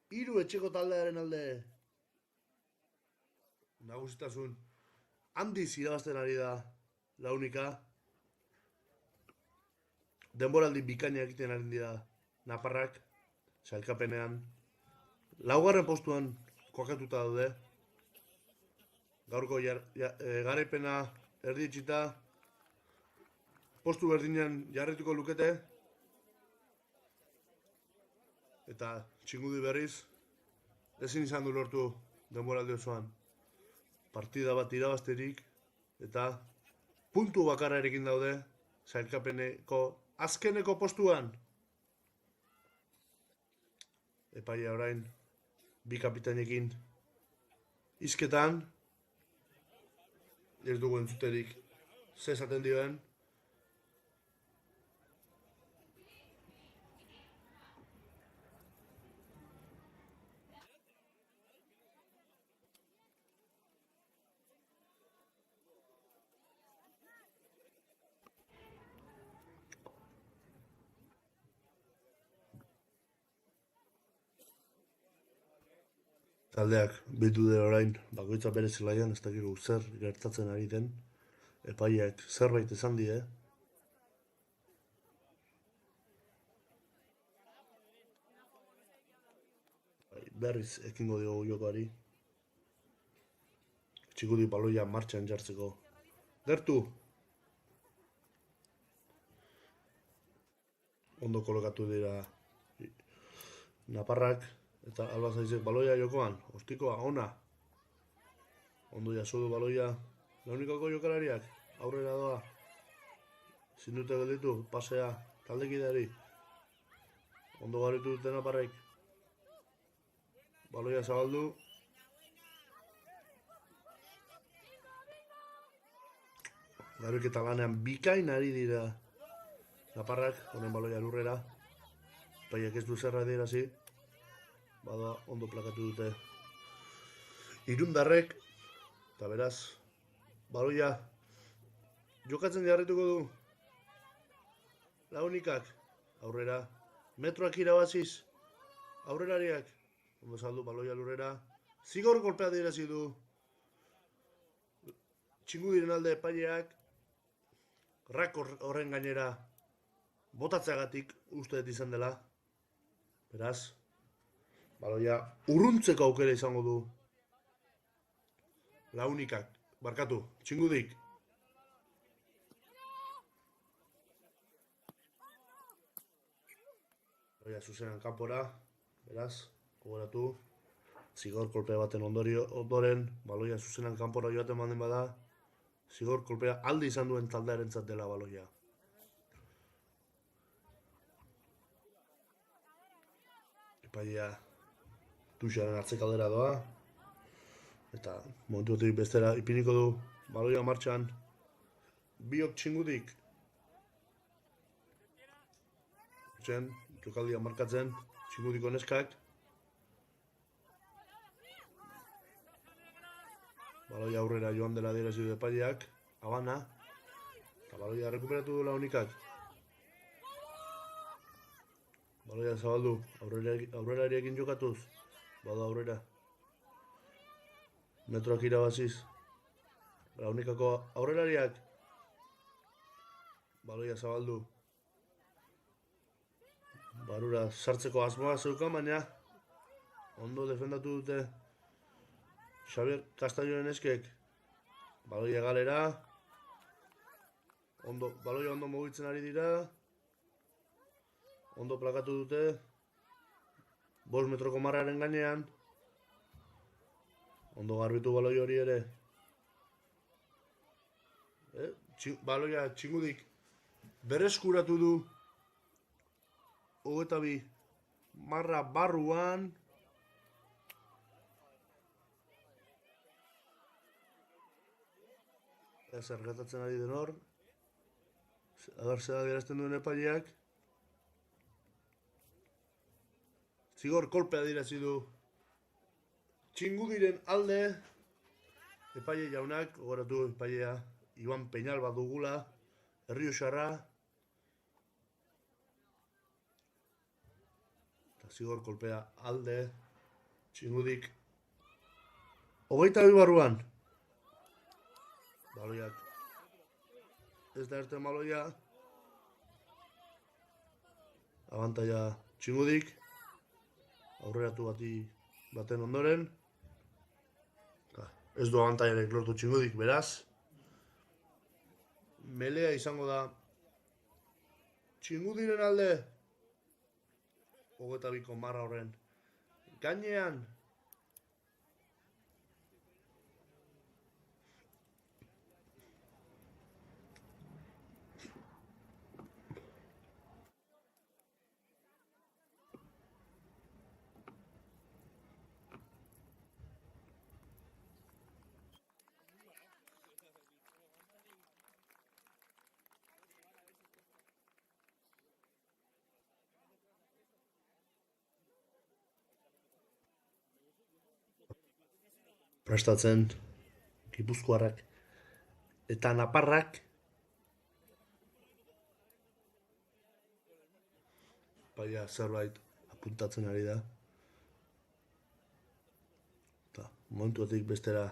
3 etxeko taldearen alde. Nagusitasun. Handiz irabazten ari da Launika. Denboraldi bikaina egiten ari dira naparrak, sailkapenean. Laugarren postuan kokatuta daude. Gaurko garaipena erdietsita. Postu berdinean jarrituko lukete. Eta Txingudi berriz, ezin izan du lortu denboraldi osoan. Partida bat irabazterik eta puntu bakarrarekin daude sailkapeneko azkeneko postuan. Epaia orain bi kapitainekin hizketan. Ez dugu entzuterik ze esaten dioen. Taldeak bildu dira orain, bakoitza bere zelaian, ez dakigu zer gertatzen ari den. Epaiak zerbait esan die. Berriz ekingo diogu jokoari. Txikudi baloia martxan jartzeko. Gertu! Ondo kolokatu dira naparrak. Eta Alba Zaizek baloia jokoan, ostikoa, ona. Ondo jaso du baloia. Launikako jokalariak, aurrera doa. Zindute gelditu, pasea, taldekideari. Ondo garitu dute naparrek. Baloia zabaldu. Garuketa lanean bikain ari dira naparrak, honen baloia lurrera. Paiak ez du zerra adierazi. Bada ondo plakatu dute irundarrek. Eta beraz, baloia jokatzen jarrituko du Launikak. Aurrera, metroak irabaziz. Aurrelariak. Ondo saldu baloia lurrera. Zigor golpea adierazi du Txingudiren alde epaileak. Rak horren gainera botatzeagatik uste izan dela. Beraz, baloia urruntzeko aukera izango du Launikak. Barkatu, Txingudik. Baloia zuzenan kanpora. Beraz, gogoratu. Zigor kolpea baten ondoren, baloia zuzenan kanpora joaten baldin bada, zigor kolpea alde izan duen taldearentzat dela baloia. Epaia Tuxaren atzekaldera doa. Eta momentuetik bestera ipiniko du baloia martxan. Biok Txingudik. Jokaldia markatzen Txingudiko neskak. Baloia aurrera joan dela adierazi du epaileak. Habana. Eta baloia rekuperatu du Launikak. Baloia zabaldu, aurrelariakin jokatuz. Bada aurrera. Metroak irabaziz. Launikako aurrelariak. Baloia zabaldu. Barura sartzeko asmoa zeukan, baina ondo defendatu dute Xabier Castañoren eskek. Baloia galera. Baloia ondo mugitzen ari dira. Ondo plakatu dute. 5 metroko marraren gainean. Ondo garbitu baloi hori ere. Baloia Txingudik berreskuratu du. 22 marra barruan. Zer gertatzen ari den hor. Aber zer adierazten duen epaileak. Zigor kolpea adierazi du Txingudiren alde. Epaile jaunak, gogoratu epailea Iban Peñal bat dugula, Errioxarra. Eta zigor kolpea alde Txingudik 22 barruan. Baloiak ez da erten baloia. Abantaia Txingudik. Aurreratu baten ondoren. Ez du abantaiarik lortu Txingudik, beraz. Melea izango da Txingudiren alde. 22ko marra horren gainean. Prestatzen Gipuzkoarrak eta Naparrak. Baina zerbait apuntatzen ari da. Eta momentuatik bestera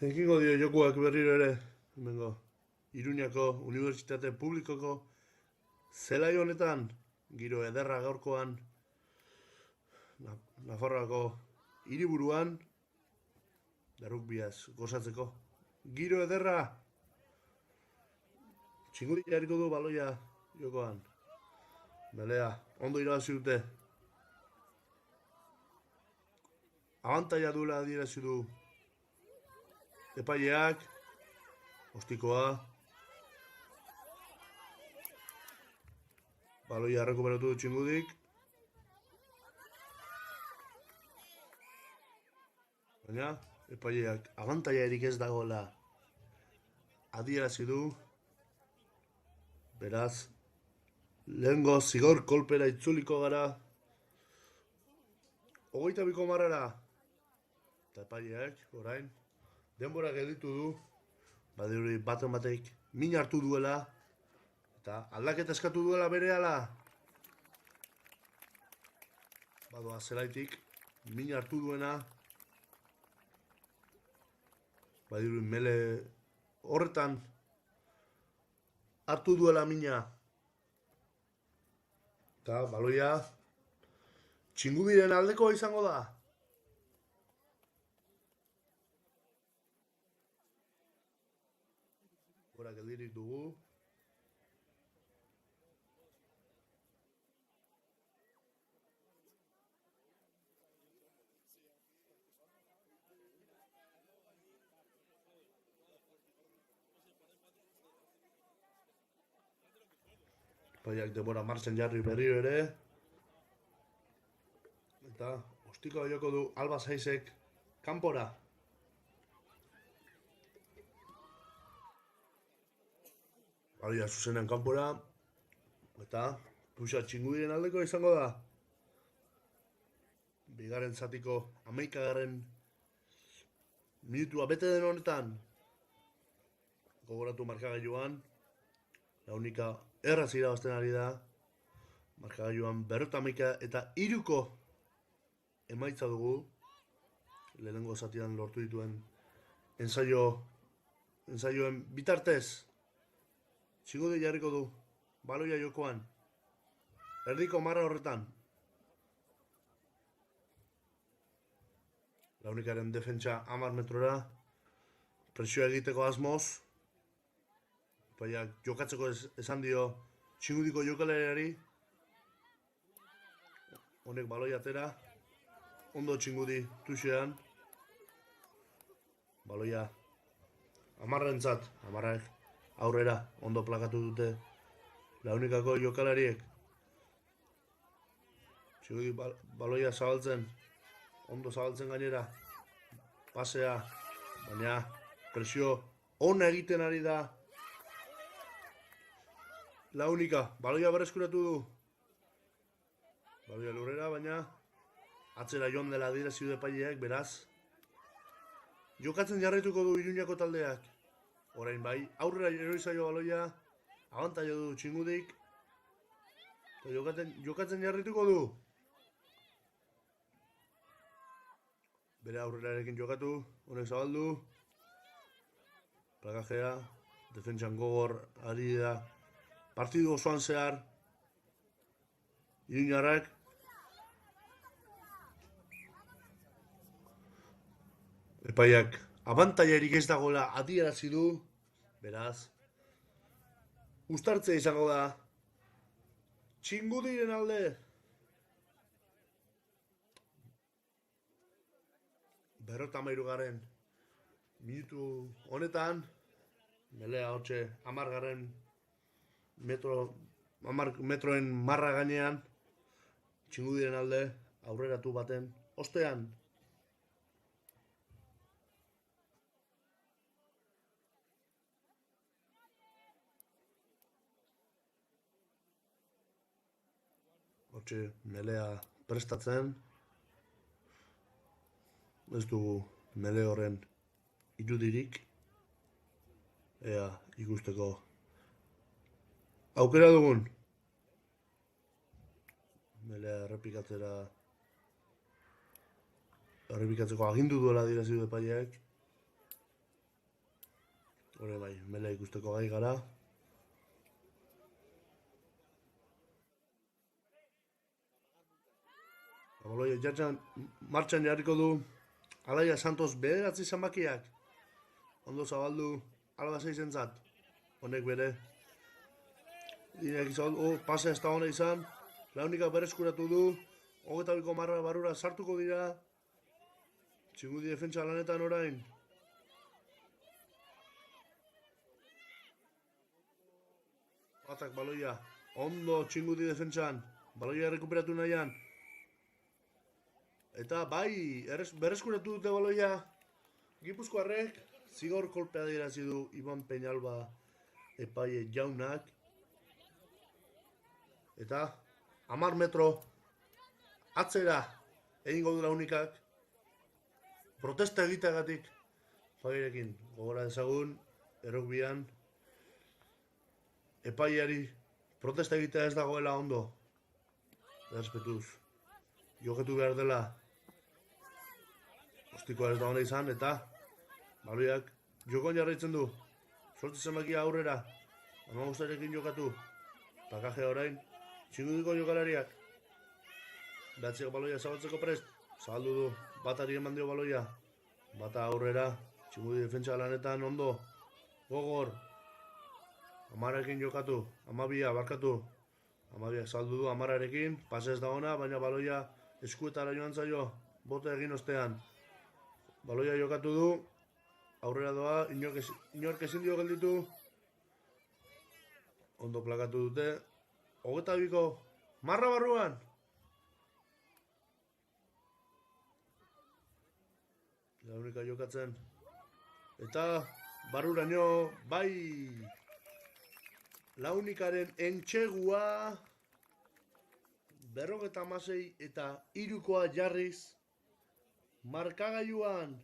ekingo dio jokuak berriro ere. Hemengo Iruñako Unibertsitate Publikoko zelai honetan. Giro ederra gaurkoan Nafarroako hiriburuan. Rugbiaz gozatzeko. Giro ederra. Txingudik jarriko du baloia jokoan. Melea, ondo irabazi dute. Abantaia duela adierazi du epaileak. Ostikoa. Baloia errekuperatu du Txingudik. Baina epaileak abantaia erik ez dagoela adierazi du. Beraz, lehengo zigor kolpera itzuliko gara. 22ko marrara. Eta epaileak, orain, denbora gelditu du. Badirudi baten batek min hartu duela. Eta aldaketa eskatu duela berehala. Badoa zelaitik, min hartu duena. Badirudi mele horretan hartu duela mina. Eta baloia Txingudiren aldeko izango da. Gora geldirik dugu. Epaileak denbora martxan jarri berriro ere. Eta ostikoa joko du Alba Saizek kanpora. Baloia zuzenean kanpora. Eta puxa Txingudiren aldeko izango da. Bigarren zatiko 11. minutua bete den honetan. Gogoratu markagailuan. Launika erraz irabazten ari da. Markagailuan 51 eta 3ko emaitza dugu. Lehenengo zatian lortu dituen ensaioen bitartez. Txingudik jarriko du baloia jokoan. Erdiko marra horretan. Launikaren defentsa 10 metrora. Presioa egiteko asmoz. Epaiak jokatzeko esan dio txingudiko jokalariari. Honek baloi atera. Ondo txingudi tuxean. Baloia amarrentzat, amarrak aurrera ondo plakatu dute launikako jokalariek. Txingudi baloia zabaltzen, ondo zabaltzen gainera. Pasea, baina presio ona egiten ari da. Launika, baloia berreskuratu du. Baloia lurrera, baina atzera joan dela adierazi du epaileak, beraz. Jokatzen jarraituko du Iruñako taldeak. Orain bai, aurrera erori zaio baloia, abantaila du txingudik. Eta jokatzen jarraituko du. Bere aurrerarekin jokatu, honek zabaldu. Plakajea, defentsan gogor ari da. Partidu osoan zehar. Iruñarrak. Epaiak abantailarik ez dagoela adierazi du, beraz. Uztartzea izango da. Txingudiren alde. Berrota mairugarren minutu honetan. Melea hortxe 10 metroen marra gainean. Txingudiren alde aurreratu baten ostean. Hortxe melea prestatzen. Ez dugu mele horren irudirik. Ea ikusteko aukera dugun. Melea errepikatzeko agindu duela adierazi du epaileak. Hore bai, melea ikusteko gai gara. Baloia jartzen martxan jarriko du Alaia Santos bederatzi zenbakiak. Ondo zabaldu Alba 6-entzat. Honek bere. Lineak izan, pasea ez da hona izan. Launika berreskuratu du. 22 marra barrura sartuko dira. Txingudi defentsa lanetan orain. Atak baloia. Ondo Txingudi defentsan. Baloia rekuperatu nahian. Eta bai, berreskuratu dute baloia. Gipuzkoarrek zigor kolpea adierazi du Iban Peñalba epaile jaunak. Eta 10 metro atzera egingo du Launikak. Protesta egiteagatik pairekin. Gogora dezagun, errugbian epaileari protesta egitea ez dagoela ondo. Errespetuz. Joketu behar dela. Ostikoa ez da hona izan, eta baloiak jokon jarraitzen du. Sortzi zenbakia aurrera. Amagustarekin jokatu. Plakajea orain. Txingudiko jokalariak. Behatziak baloia zabaltzeko prest. Zabaldu du. Batari eman dio baloia. Bata aurrera. Txingudi defentsa lanetan ondo. Gogor. Amararekin jokatu. Amabia barkatu. Amabiak zabaldu du Amararekin. Pase ez da ona, baina baloia eskuetara joan zaio. Bote egin ostean. Baloia jokatu du. Aurrera doa. Inork ezin dio gelditu. Ondo plakatu dute. 22ko marra barruan. Launika jokatzen. Eta barruraino bai. Launikaren entxegua. 56 eta 3koa jarriz. Markagailuan.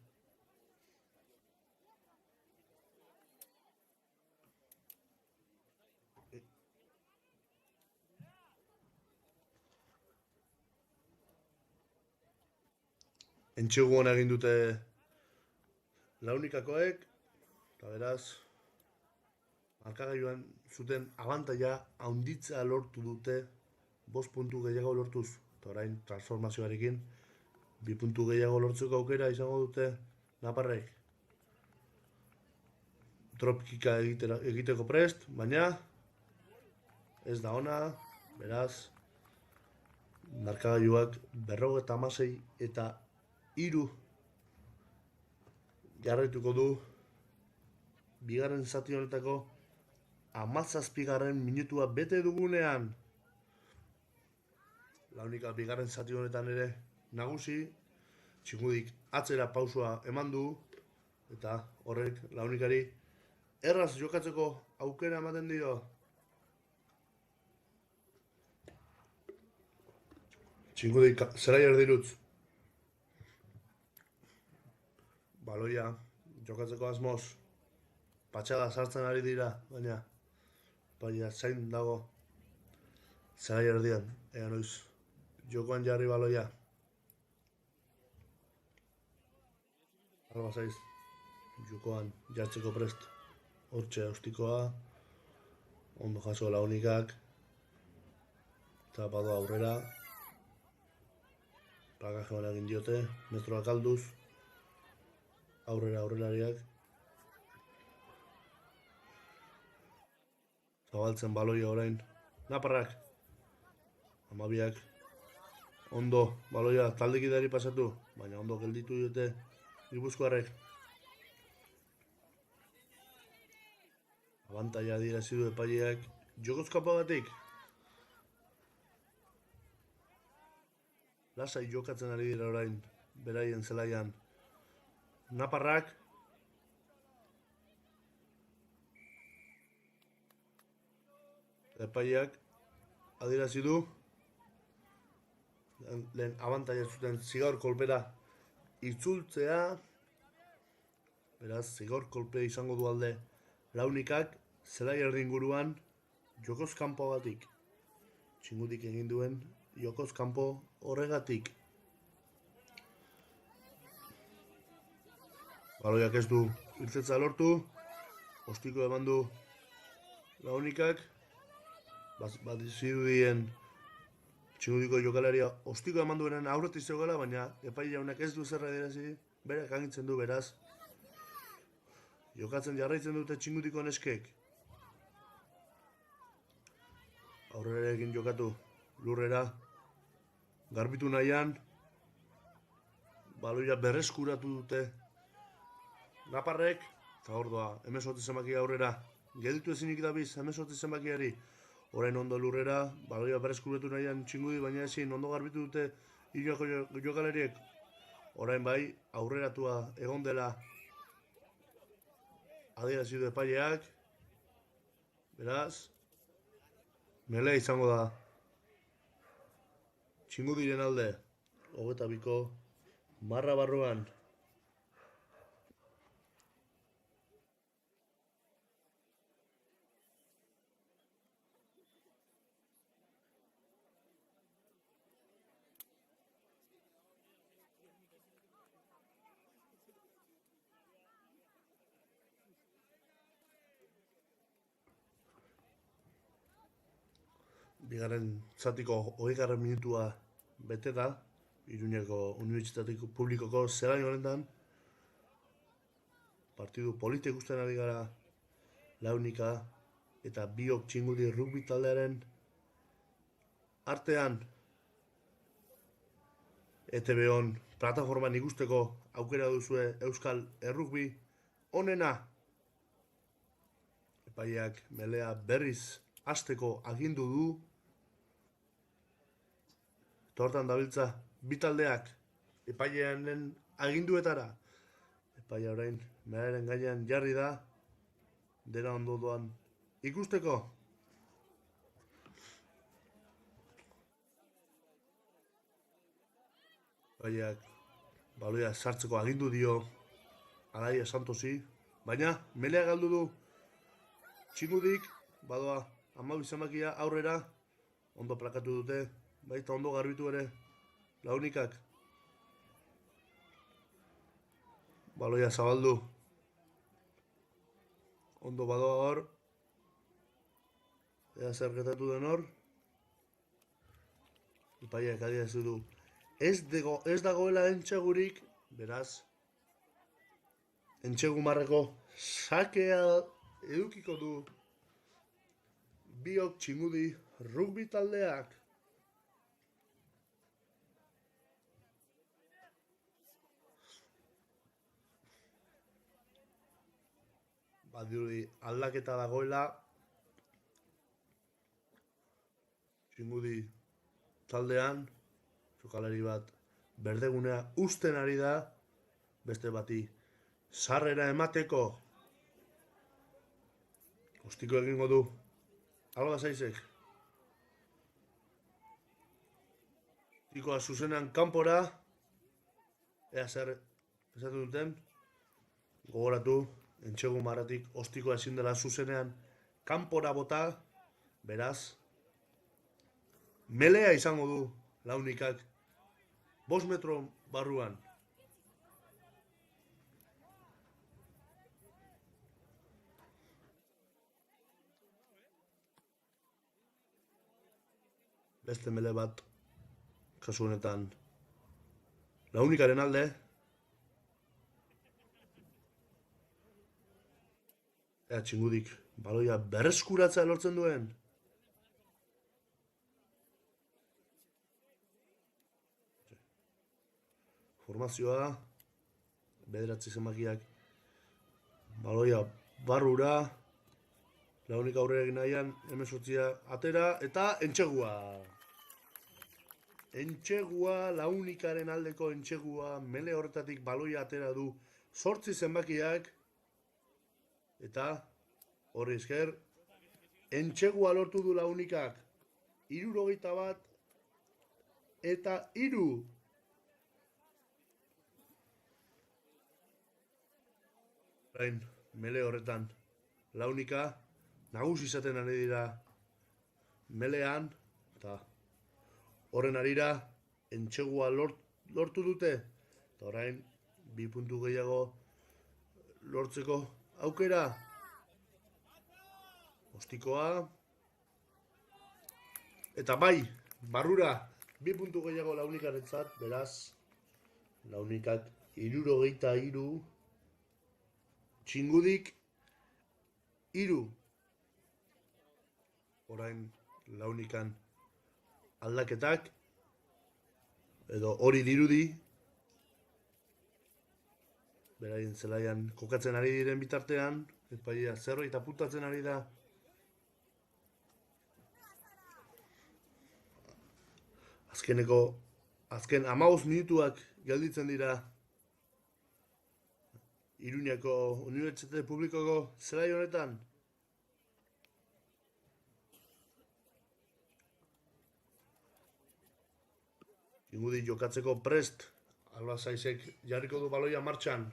Entxegu hona egin dute Launikakoek. Eta beraz, markagailuan zuten abantaila haunditza lortu dute. 5 puntu gehiago lortuz. Eta orain transformazioarekin 2 puntu gehiago lortzeko aukera izango dute Naparrek. dropkicka egiteko prest, baina ez da ona, beraz, markagailuak 56 eta 3 jarraituko du bigarren zati honetako 17. minutua bete dugunean. Launika bigarren zati honetan ere nagusi, Txingudik atzera pausua eman du, eta horrek Launikari erraz jokatzeko aukera ematen dio. Txingudik zera erdirutz. Baloia jokatzeko asmoz. Patxada sartzen ari dira, baina zain dago zera erdian, ega noiz jokoan jarri baloia. Arba zaiz, jokoan jartzeko prest. Hortxe austikoa, ondo jaso Launikak, eta badoa aurrera. Plakaje hona egin diote, metroak alduz, aurrelariak. Zabaltzen baloia orain, Naparrak, Amabiak, ondo baloia taldekidari pasatu, baina ondo gelditu diote Gipuzkoarrek. Abantaia adierazi du epaileak jokoz kanpoagatik. Lasai jokatzen ari dira orain, beraien zelaian. Naparrak, epaileak adierazi du, lehen abantaia zuten zigor kolpera itzultzea, beraz zigor kolpe izango du alde Launikak zelai erdi inguruan jokoz kanpoagatik. Txingudik egin duen jokoz kanpo horregatik. Baloiak ez du irtetza lortu, ostiko eman du Launikak, bat izidudien Txingudiko jokalaria ostiko eman duenen aurretik zegoela, baina epaile jaunak ez du zerra adierazi, berak agintzen du beraz. Jokatzen jarraitzen dute Txingudiko neskek. Aurrera egin jokatu, lurrera, garbitu nahian, baloia berreskuratu dute Naparrek, eta hor doa, 18 zenbaki aurrera, gelditu ezinik dabiz 18 zenbakiari, orain ondo lurrera, baloia berreskuratu nahian Txingudi, baina ezin ondo garbitu dute Iloko jokalariek, orain bai, aurreratua egon dela adierazi du epaileak, beraz, melea izango da Txingudiren alde, 22ko marra barruan. Bigarren zatiko 20. minutua bete da, Iruñeko Unibertsitateko Publikoko zelai honetan. Partidu polite ikusten ari gara Launika eta biok Txingudi rugby taldearen artean. ETV-on plataforman ikusteko aukera duzue Euskal Errugbi onena. Epaileak melea berriz hasteko agindu du. Tortan dabiltza bi taldeak epailearen aginduetara. Epailea orain melearen gainean jarri da, dena ondo doan ikusteko. Epaileak baloia sartzeko agindu dio Alaia Santosi, baina melea galdu du. Txingudik badoa 12 zenbakia aurrera, ondo plakatu dute, baita ondo garbitu ere Launikak. Baloia zabaldu, ondo badoa hor, ea zer gertatu den hor. Epaileak adierazi du ez dagoela entxegurik, beraz entxegu marreko sakea edukiko du biok txingudi rugby taldeak. Badirudi aldaketa dagoela, txingudi taldean, jokalari bat berdegunea uzten ari da, beste bati sarrera emateko. Ostiko egingo du, Alba Saizek. Ostikoa zuzenean kanpora, ea zer esatu duten, gogoratu, Entxegu Maratik ostikoa ezin dela zuzenean kanpora bota, beraz, melea izango du launikak 5 metro barruan. Beste mele bat, kasu honetan, launikaren alde, ea txingudik baloia berreskuratzea lortzen duen. Formazioa, bederatzi zenbakiak baloia barrura, launik aurrera egin nahian, hemen atera, eta entxegua. Entxegua, launikaren aldeko entxegua, mele horretatik baloia atera du 8 zenbakiak, eta horri esker, entxegua lortu du launikak 61 eta 3. Orain, mele horretan launika nagusi izaten ari dira melean, eta horren arira entxegua lortu dute, eta orain 2 puntu gehiago lortzeko aukera. Ostikoa, eta bai, barrura 2 puntu gehiago launikarentzat, beraz, launikak 63, txingudik 3. Orain launikan aldaketak, edo hori dirudi, beraien zelaian kokatzen ari diren bitartean, epaia zerbait apuntatzen ari da. Azken 15 minutuak gelditzen dira Iruñako Unibertsitate Publikoko zelai honetan. Txingudi jokatzeko prest, Alba Saizek jarriko du baloia martxan.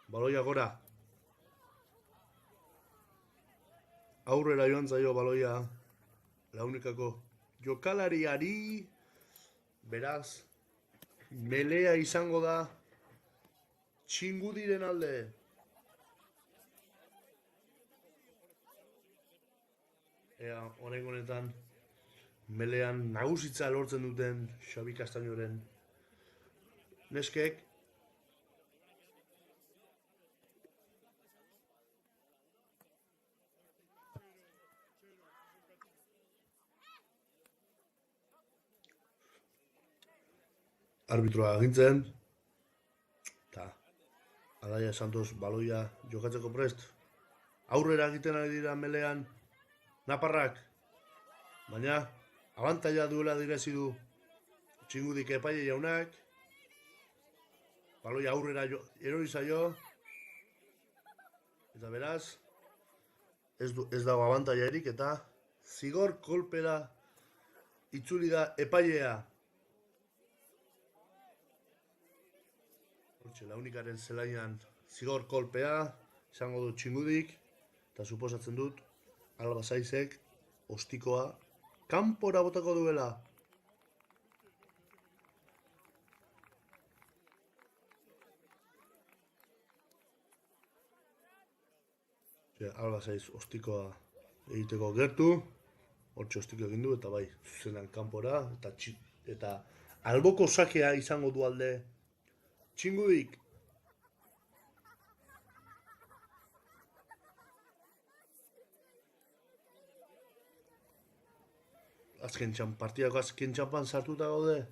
Baloia gora. Aurrera joan zaio baloia launikako jokalariari, beraz, melea izango da txingudiren alde. Ea, oraingo honetan, melean nagusitza lortzen duten Xabi Castañoren neskek. Arbitroa agintzen, eta Alaia Santos baloia jokatzeko prest. Aurrera egiten ari dira melean naparrak, baina abantaila duela direzi du txingudik epaile jaunak. Baloia aurrera erori zaio, eta beraz, ez dago abantailarik, eta zigor kolpera itzuli da epailea. Launikaren zelaian zigor kolpea izango du txingudik, eta suposatzen dut Alba Saizek ostikoa kanpora botako duela. Alba Saiz ostikoa egiteko gertu, hortxe ostiko egin du, eta bai, zuzenan kanpora, eta alboko sakea izango du alde txingudik. partidako azken txampan sartuta gaude.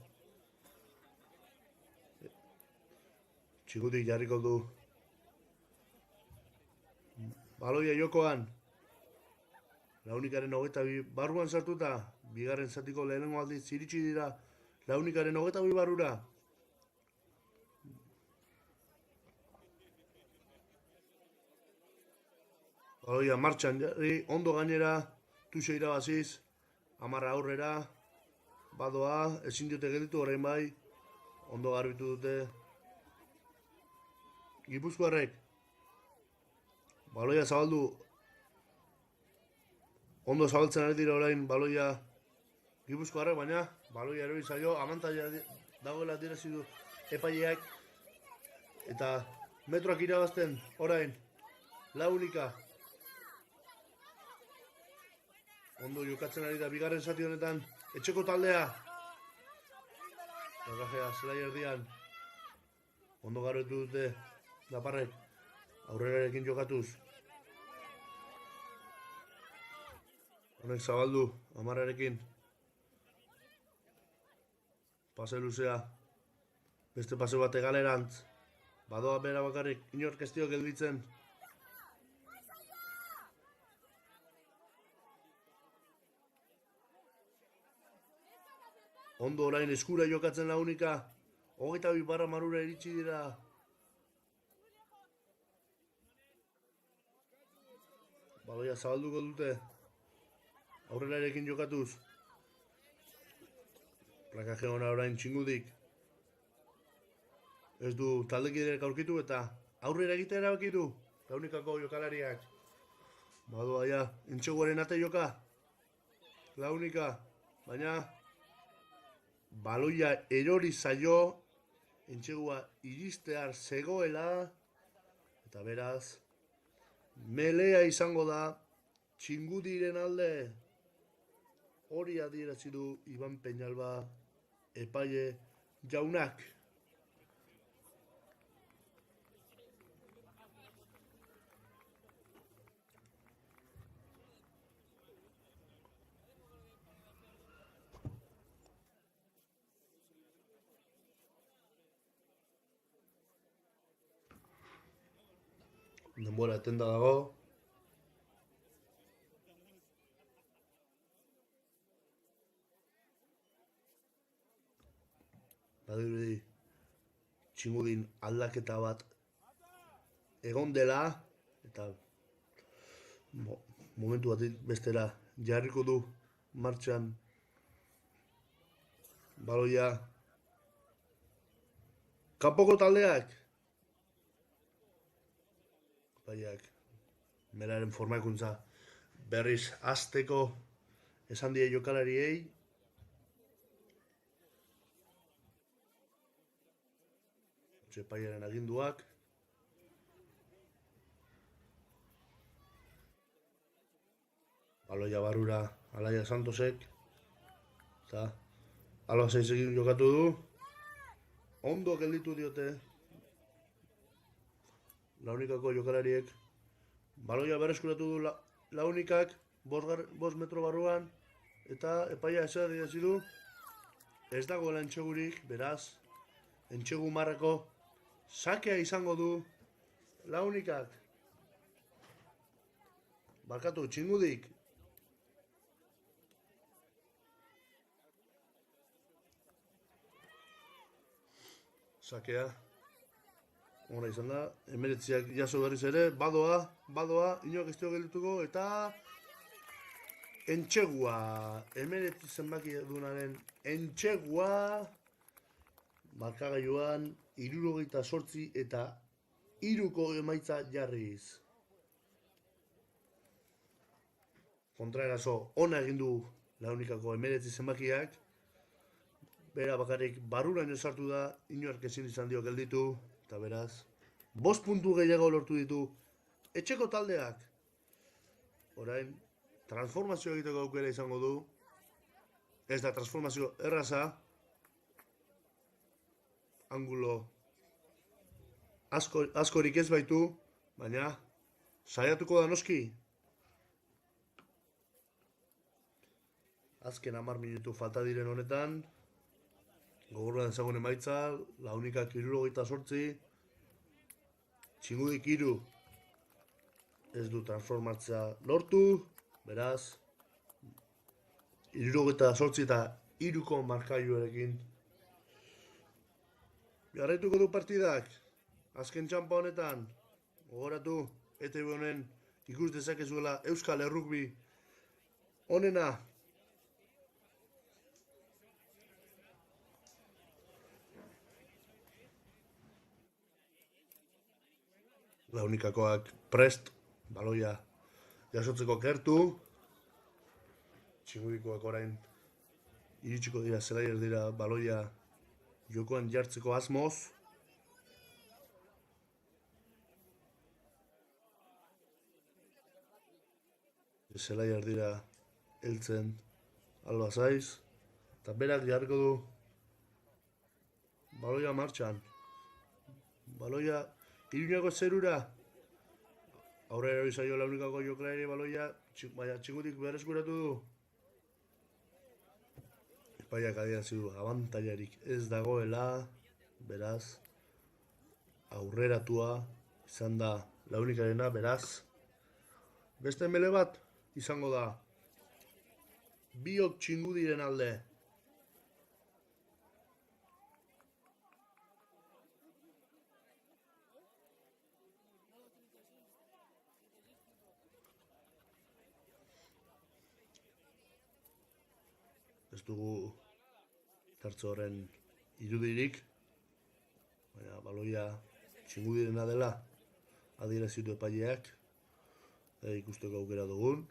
Txikutik jarriko du. Baloia jokoan. Launikaren 22 barruan sartuta. Bigarren zatiko lehenengo aldiz iritsi dira. Launikaren 22 barrura. Baloia martxan jarri. Ondo gainera. Tuxe irabaziz. 10 aurrera. Badoa. Ezin dute gelditu orain bai. Ondo garbitu dute. Gipuzkoarrek. Baloia zabaldu. Ondo zabaltzen ari dira orain baloia Gipuzkoarrek, baina baloia erori zaio, amantaia dagoela direzi du epaileak. Eta metroak irabazten orain launika. Ondo jokatzen ari da bigarren zati honetan etxeko taldea. Garrajea zelai erdian. Ondo garotu dute Laparrek aurrerarekin jokatuz. Honek zabaldu, 10arekin. Pase luzea. Beste pase bat egalerantz. Badoa bera bakarrik, inork ez dio gelditzen. Ondo orain eskura jokatzen launika. 22 barra marura iritsi dira. Baloia zabalduko dute. Aurrerarekin jokatuz. Plakaje hona orain Txingudik. Ez du taldekideak aurkitu eta aurrera egitea erabakitu. Launikako jokalariak. Badoa ja, Entxeguaren ate joka. Launika, baina baloia erori zaio. Entxegua iristear zegoela. Eta beraz, melea izango da Txingudiren alde. Hori adierazi du Iban Peñalba epaile jaunak. Denbora etenda dago. Badirudi Txingudin aldaketa bat egon dela eta momentu bat bestera jarriko du martxan baloia kanpoko taldeak. Baiak melaren formakuntza berriz hasteko esan die jokalariei. Epaiaren aginduak. Baloia barrura Alaia Santosek. Eta Alba Zeizekin jokatu du. Ondo gelditu diote Launikako jokalariek. Baloia berreskuratu du Launikak 5 metro barruan. Eta epaia ezer diazi du. Ez dagoela Entxegurik, beraz Entxegu marrako sakea izango du Launikak. Barkatu, Txingudik. Sakea. Hora izan da, 19 jaso berriz ere, badoa, inoak ez dio geldituko, eta Entxegua, 19 zenbaki dunaren Entxegua, markagailuan 78 eta 3ko emaitza jarriz. Kontraeraso ona egin du Launikako 19 zenbakiak. Bera bakarrik barruraino sartu da, inork ezin izan dio gelditu. Eta beraz, 5 puntu gehiago lortu ditu etxeko taldeak. Orain, transformazio egiteko aukera izango du. Ez da transformazio erraza. Angulo askorik ez baitu, baina saiatuko da noski. Azken 10 minutu falta diren honetan, gogorra dezagun emaitza, Launikak 78, Txingudik 3 ez du transformatzea lortu, beraz, 78 eta 3ko markailuarekin jarraituko du partidak. Azken txampa honetan, gogoratu, ETV honen ikus dezakezuela Euskal Errugbi onena. Launikakoak prest, baloia jasotzeko gertu. Txingudikoak orain iritsiko dira, zelaier dira baloia jokoan jartzeko asmoz. Zelaier dira heltzen Alba Zaiz. Eta berak jarriko du baloia martxan. Baloia Iruñako zerura. Aurrera erabizaio Launikako jokalari baloia, baina Txingudik berreskuratu du. Epaiak adierazi du abantailarik ez dagoela, beraz, aurreratua izan da Launikarena, beraz, beste mele bat izango da. Biok Txingudiren alde. Ez dugu tartzo horren irudirik, baina baloia Txingudirena dela adierazitu epaileak, ikusteko aukera dugun.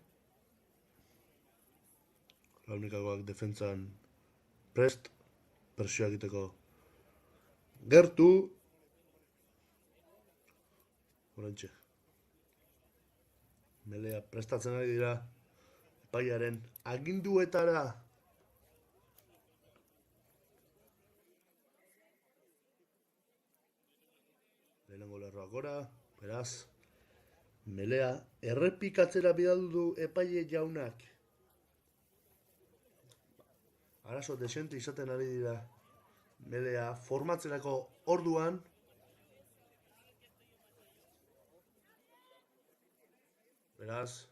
Launikakoak defentsan prest, presioa egiteko gertu. Horrentxe. Melea prestatzen ari dira epaiaren aginduetara. Lehenengo lerroak gora, beraz, melea errepikatzera bidaldu du epaile jaunak. Arazo desente izaten ari dira melea formatzerako orduan. Beraz,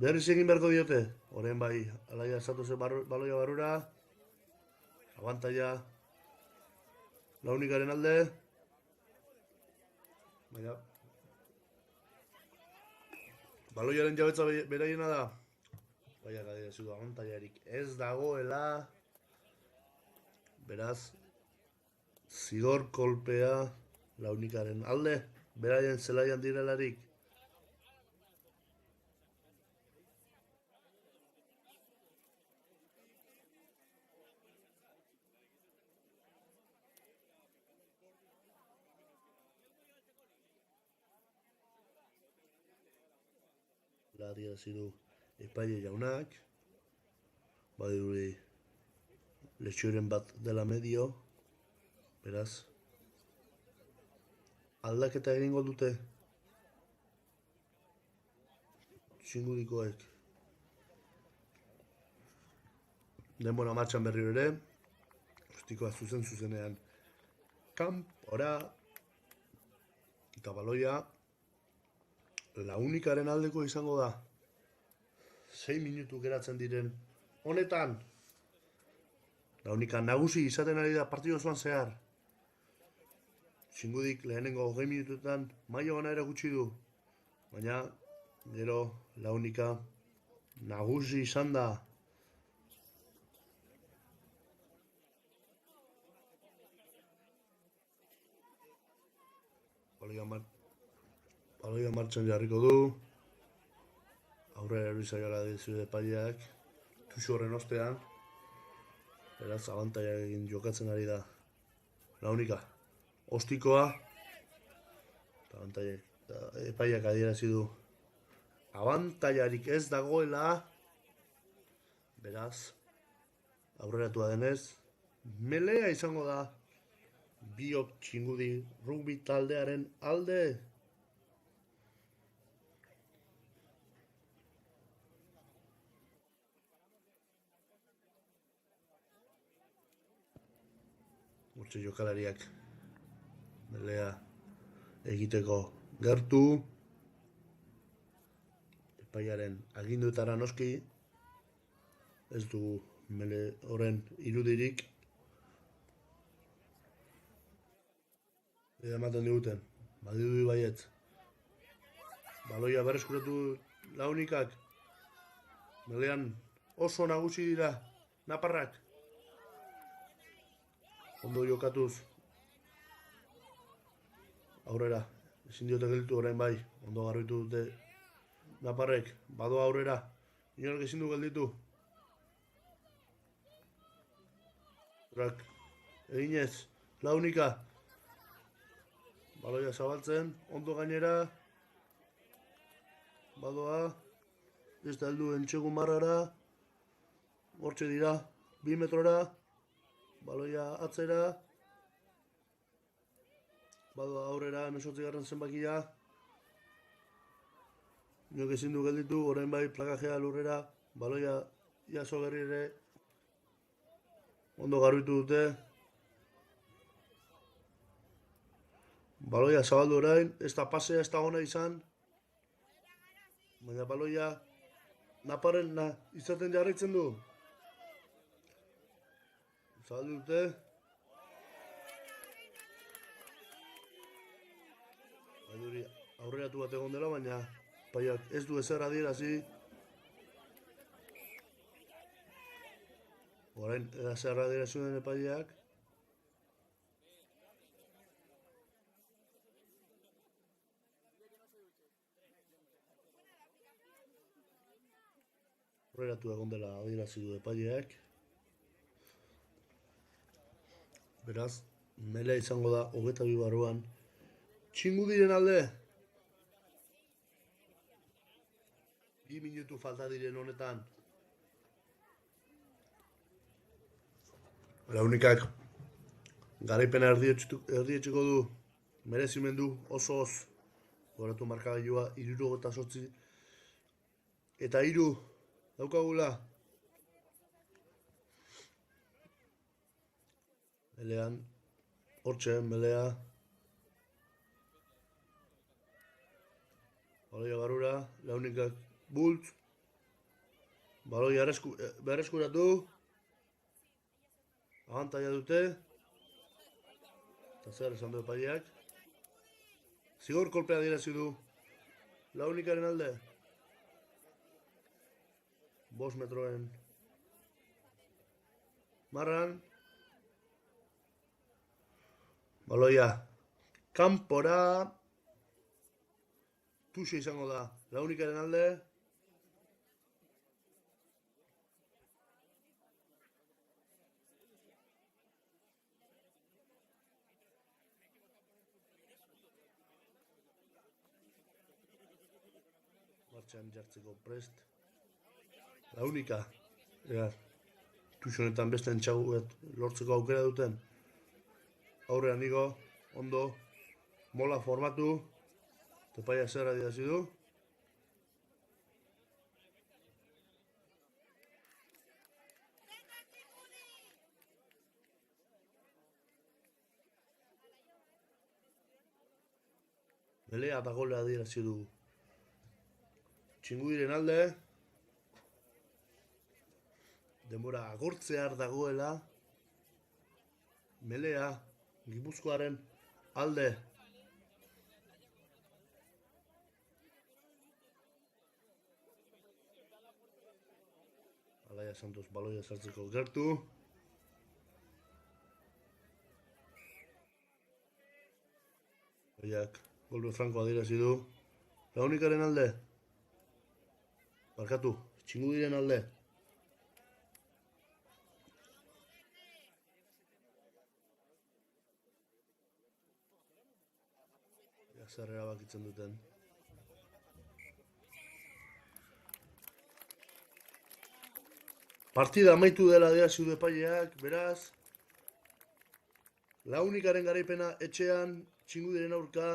berriz egin beharko diote, horren bai, alaia esatu zen baloia barrura, abantaila Launikaren alde, baina baloiaren jabetza beraiena da, baina adierazi du abantailarik ez dagoela, beraz, zigor kolpea Launikaren alde, beraien zelaian direlarik. Adierazi du epaile jaunak, badirudi letxuren bat dela medio, beraz, aldaketa egingo dute Txingudikoek. Denbora martxan berriro ere, ostikoa zuzenean kanpora, eta baloia Launikaren aldeko izango da. 6 minutu geratzen diren honetan. Launika nagusi izaten ari da partidu osoan zehar. Txingudik lehenengo 20 minutuetan maila ona erakutsi du. Baina, gero Launika nagusi izan da. Baloia martxan jarriko du. Aurrera erabizaioa dizu epaileak. Tuxu horren ostean. Beraz, abantaila egin jokatzen ari da Launika. Ostikoa. Epaileak adierazi du abantailarik ez dagoela. Beraz, aurreratua denez, melea izango da Biok Txingudi rugbi taldearen alde. Hortxe jokalariak melea egiteko gertu. Epaiaren aginduetara noski, ez du mele horren irudirik. Eta ematen diguten, badirudi baietz. Baloia berreskuratu Launikak. Melean oso nagusi dira naparrak. Ondo jokatuz. Aurrera, ezin diote gelditu orain bai. Ondo garbitu dute naparrek. Badoa aurrera. Inork ezin du gelditu. Eginez, Launika. Baloia zabaltzen, ondo gainera. Badoa. Ez da heldu entxegu marrara. Hortxe dira, 2 metrora. Baloia atzera. Badoa aurrera, 18. zenbakia. Inok ezin du gelditu, orain bai plakajea lurrera. Baloia jaso berri ere. Ondo garbitu dute. Baloia zabaldu orain, ez da pasea, ez da ona izan. Baina baloia naparren izaten jarraitzen du. Zabaldu dute. Baiduri aurreratu bat egon dela, baina paiak ez du ezer adierazi. Orain ezer adierazi den epaiak. Aurreratu egon dela adierazi du epaileak. Beraz, melea izango da 22 barruan. Txingudiren alde. 2 minutu falta diren honetan. Launikak garaipena erdietxeko du. Merezimendu osoz. Goratu markagailua 78 eta 3 daukagula. Melean, hortxe, melea. Baloia garura, Launikak bultz. Baloia berreskuratu. Abantaia dute. Eta zer esan du epaileak. Zigor kolpea adierazi du Launikaren alde. 5 metroen marran. Baloia kanpora. Tuxe izango da Launikaren alde. Martxan jartzeko prest. Launika. Tuxe honetan beste entxaguet lortzeko aukera duten. Aurrean igo, ondo, mola formatu. Tepaia zer adierazi du. Melea eta gola adierazi du Txingudiren alde. Denbora agortzear dagoela. Melea Gipuzkoaren alde. Alaia Santos baloia sartzeko gertu. Oiak, golpe franko adierazi du. Launikaren alde. Barkatu, Txingudiren alde. Zer erabakitzen duten. Partida amaitu dela adierazi du epaileak, beraz. Launikaren garaipena etxean, Txingudiren aurka,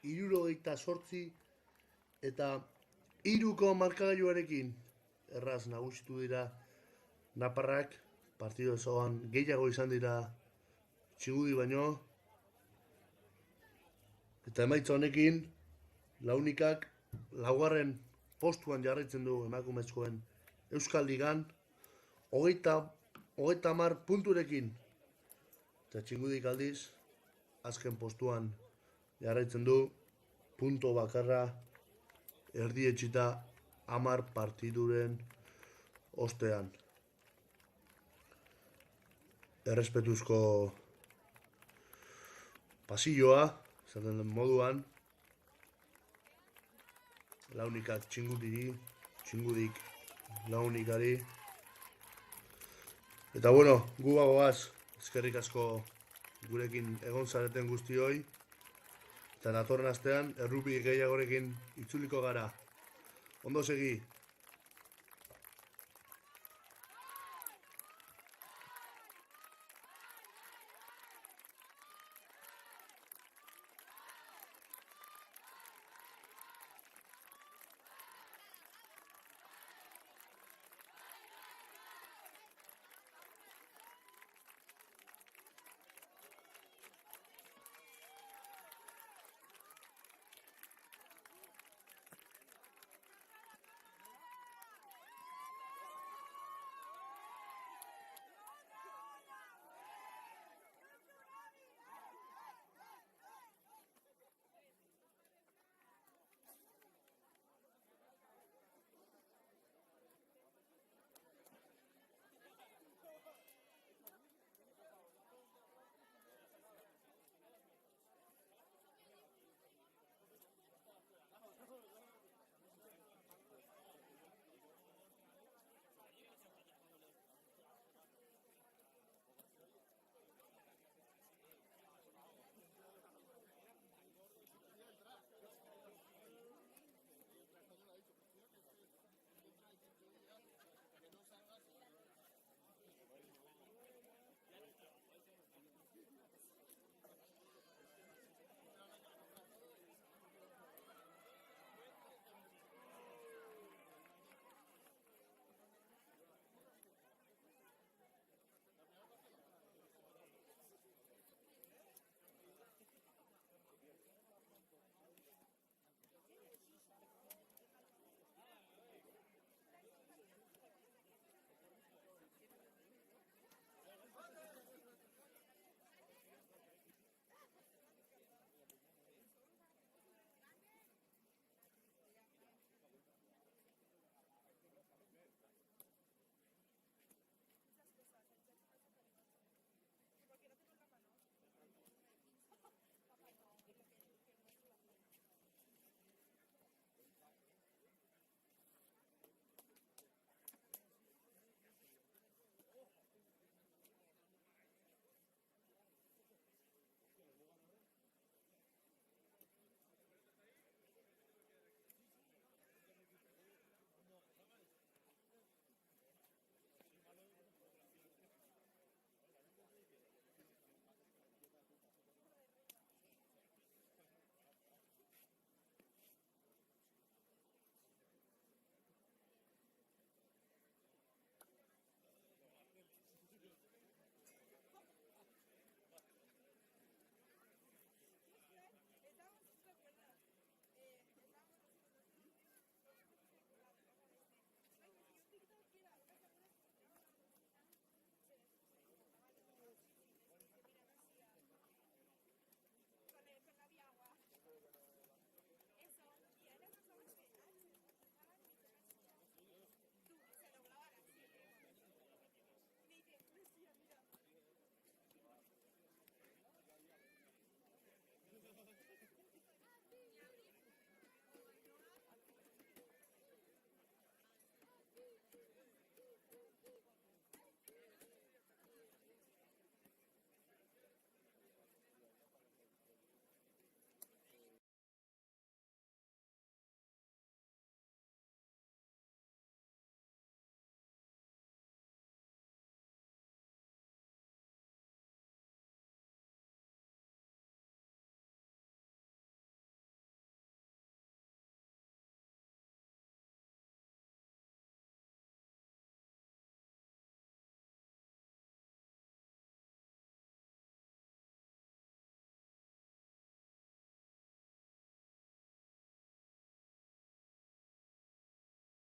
78 eta 3ko markagailuarekin. Erraz nagusitu dira naparrak, partido osoan gehiago izan dira txigudi baino. Eta emaitza honekin, Launikak laugarren postuan jarraitzen du emakumezkoen Euskal Ligan, 30 punturekin. Eta txingudik aldiz, azken postuan jarraitzen du, punto bakarra erdietsita 10 partiduren ostean. Errespetuzko pasilloa, zaten den moduan, Launikak txingudiri, txingudik Launikari. Eta bueno, gu bagoaz, eskerrik asko gurekin egon zareten guztioi. Eta datorren astean, errupi gehiagorekin itzuliko gara. Ondo segi!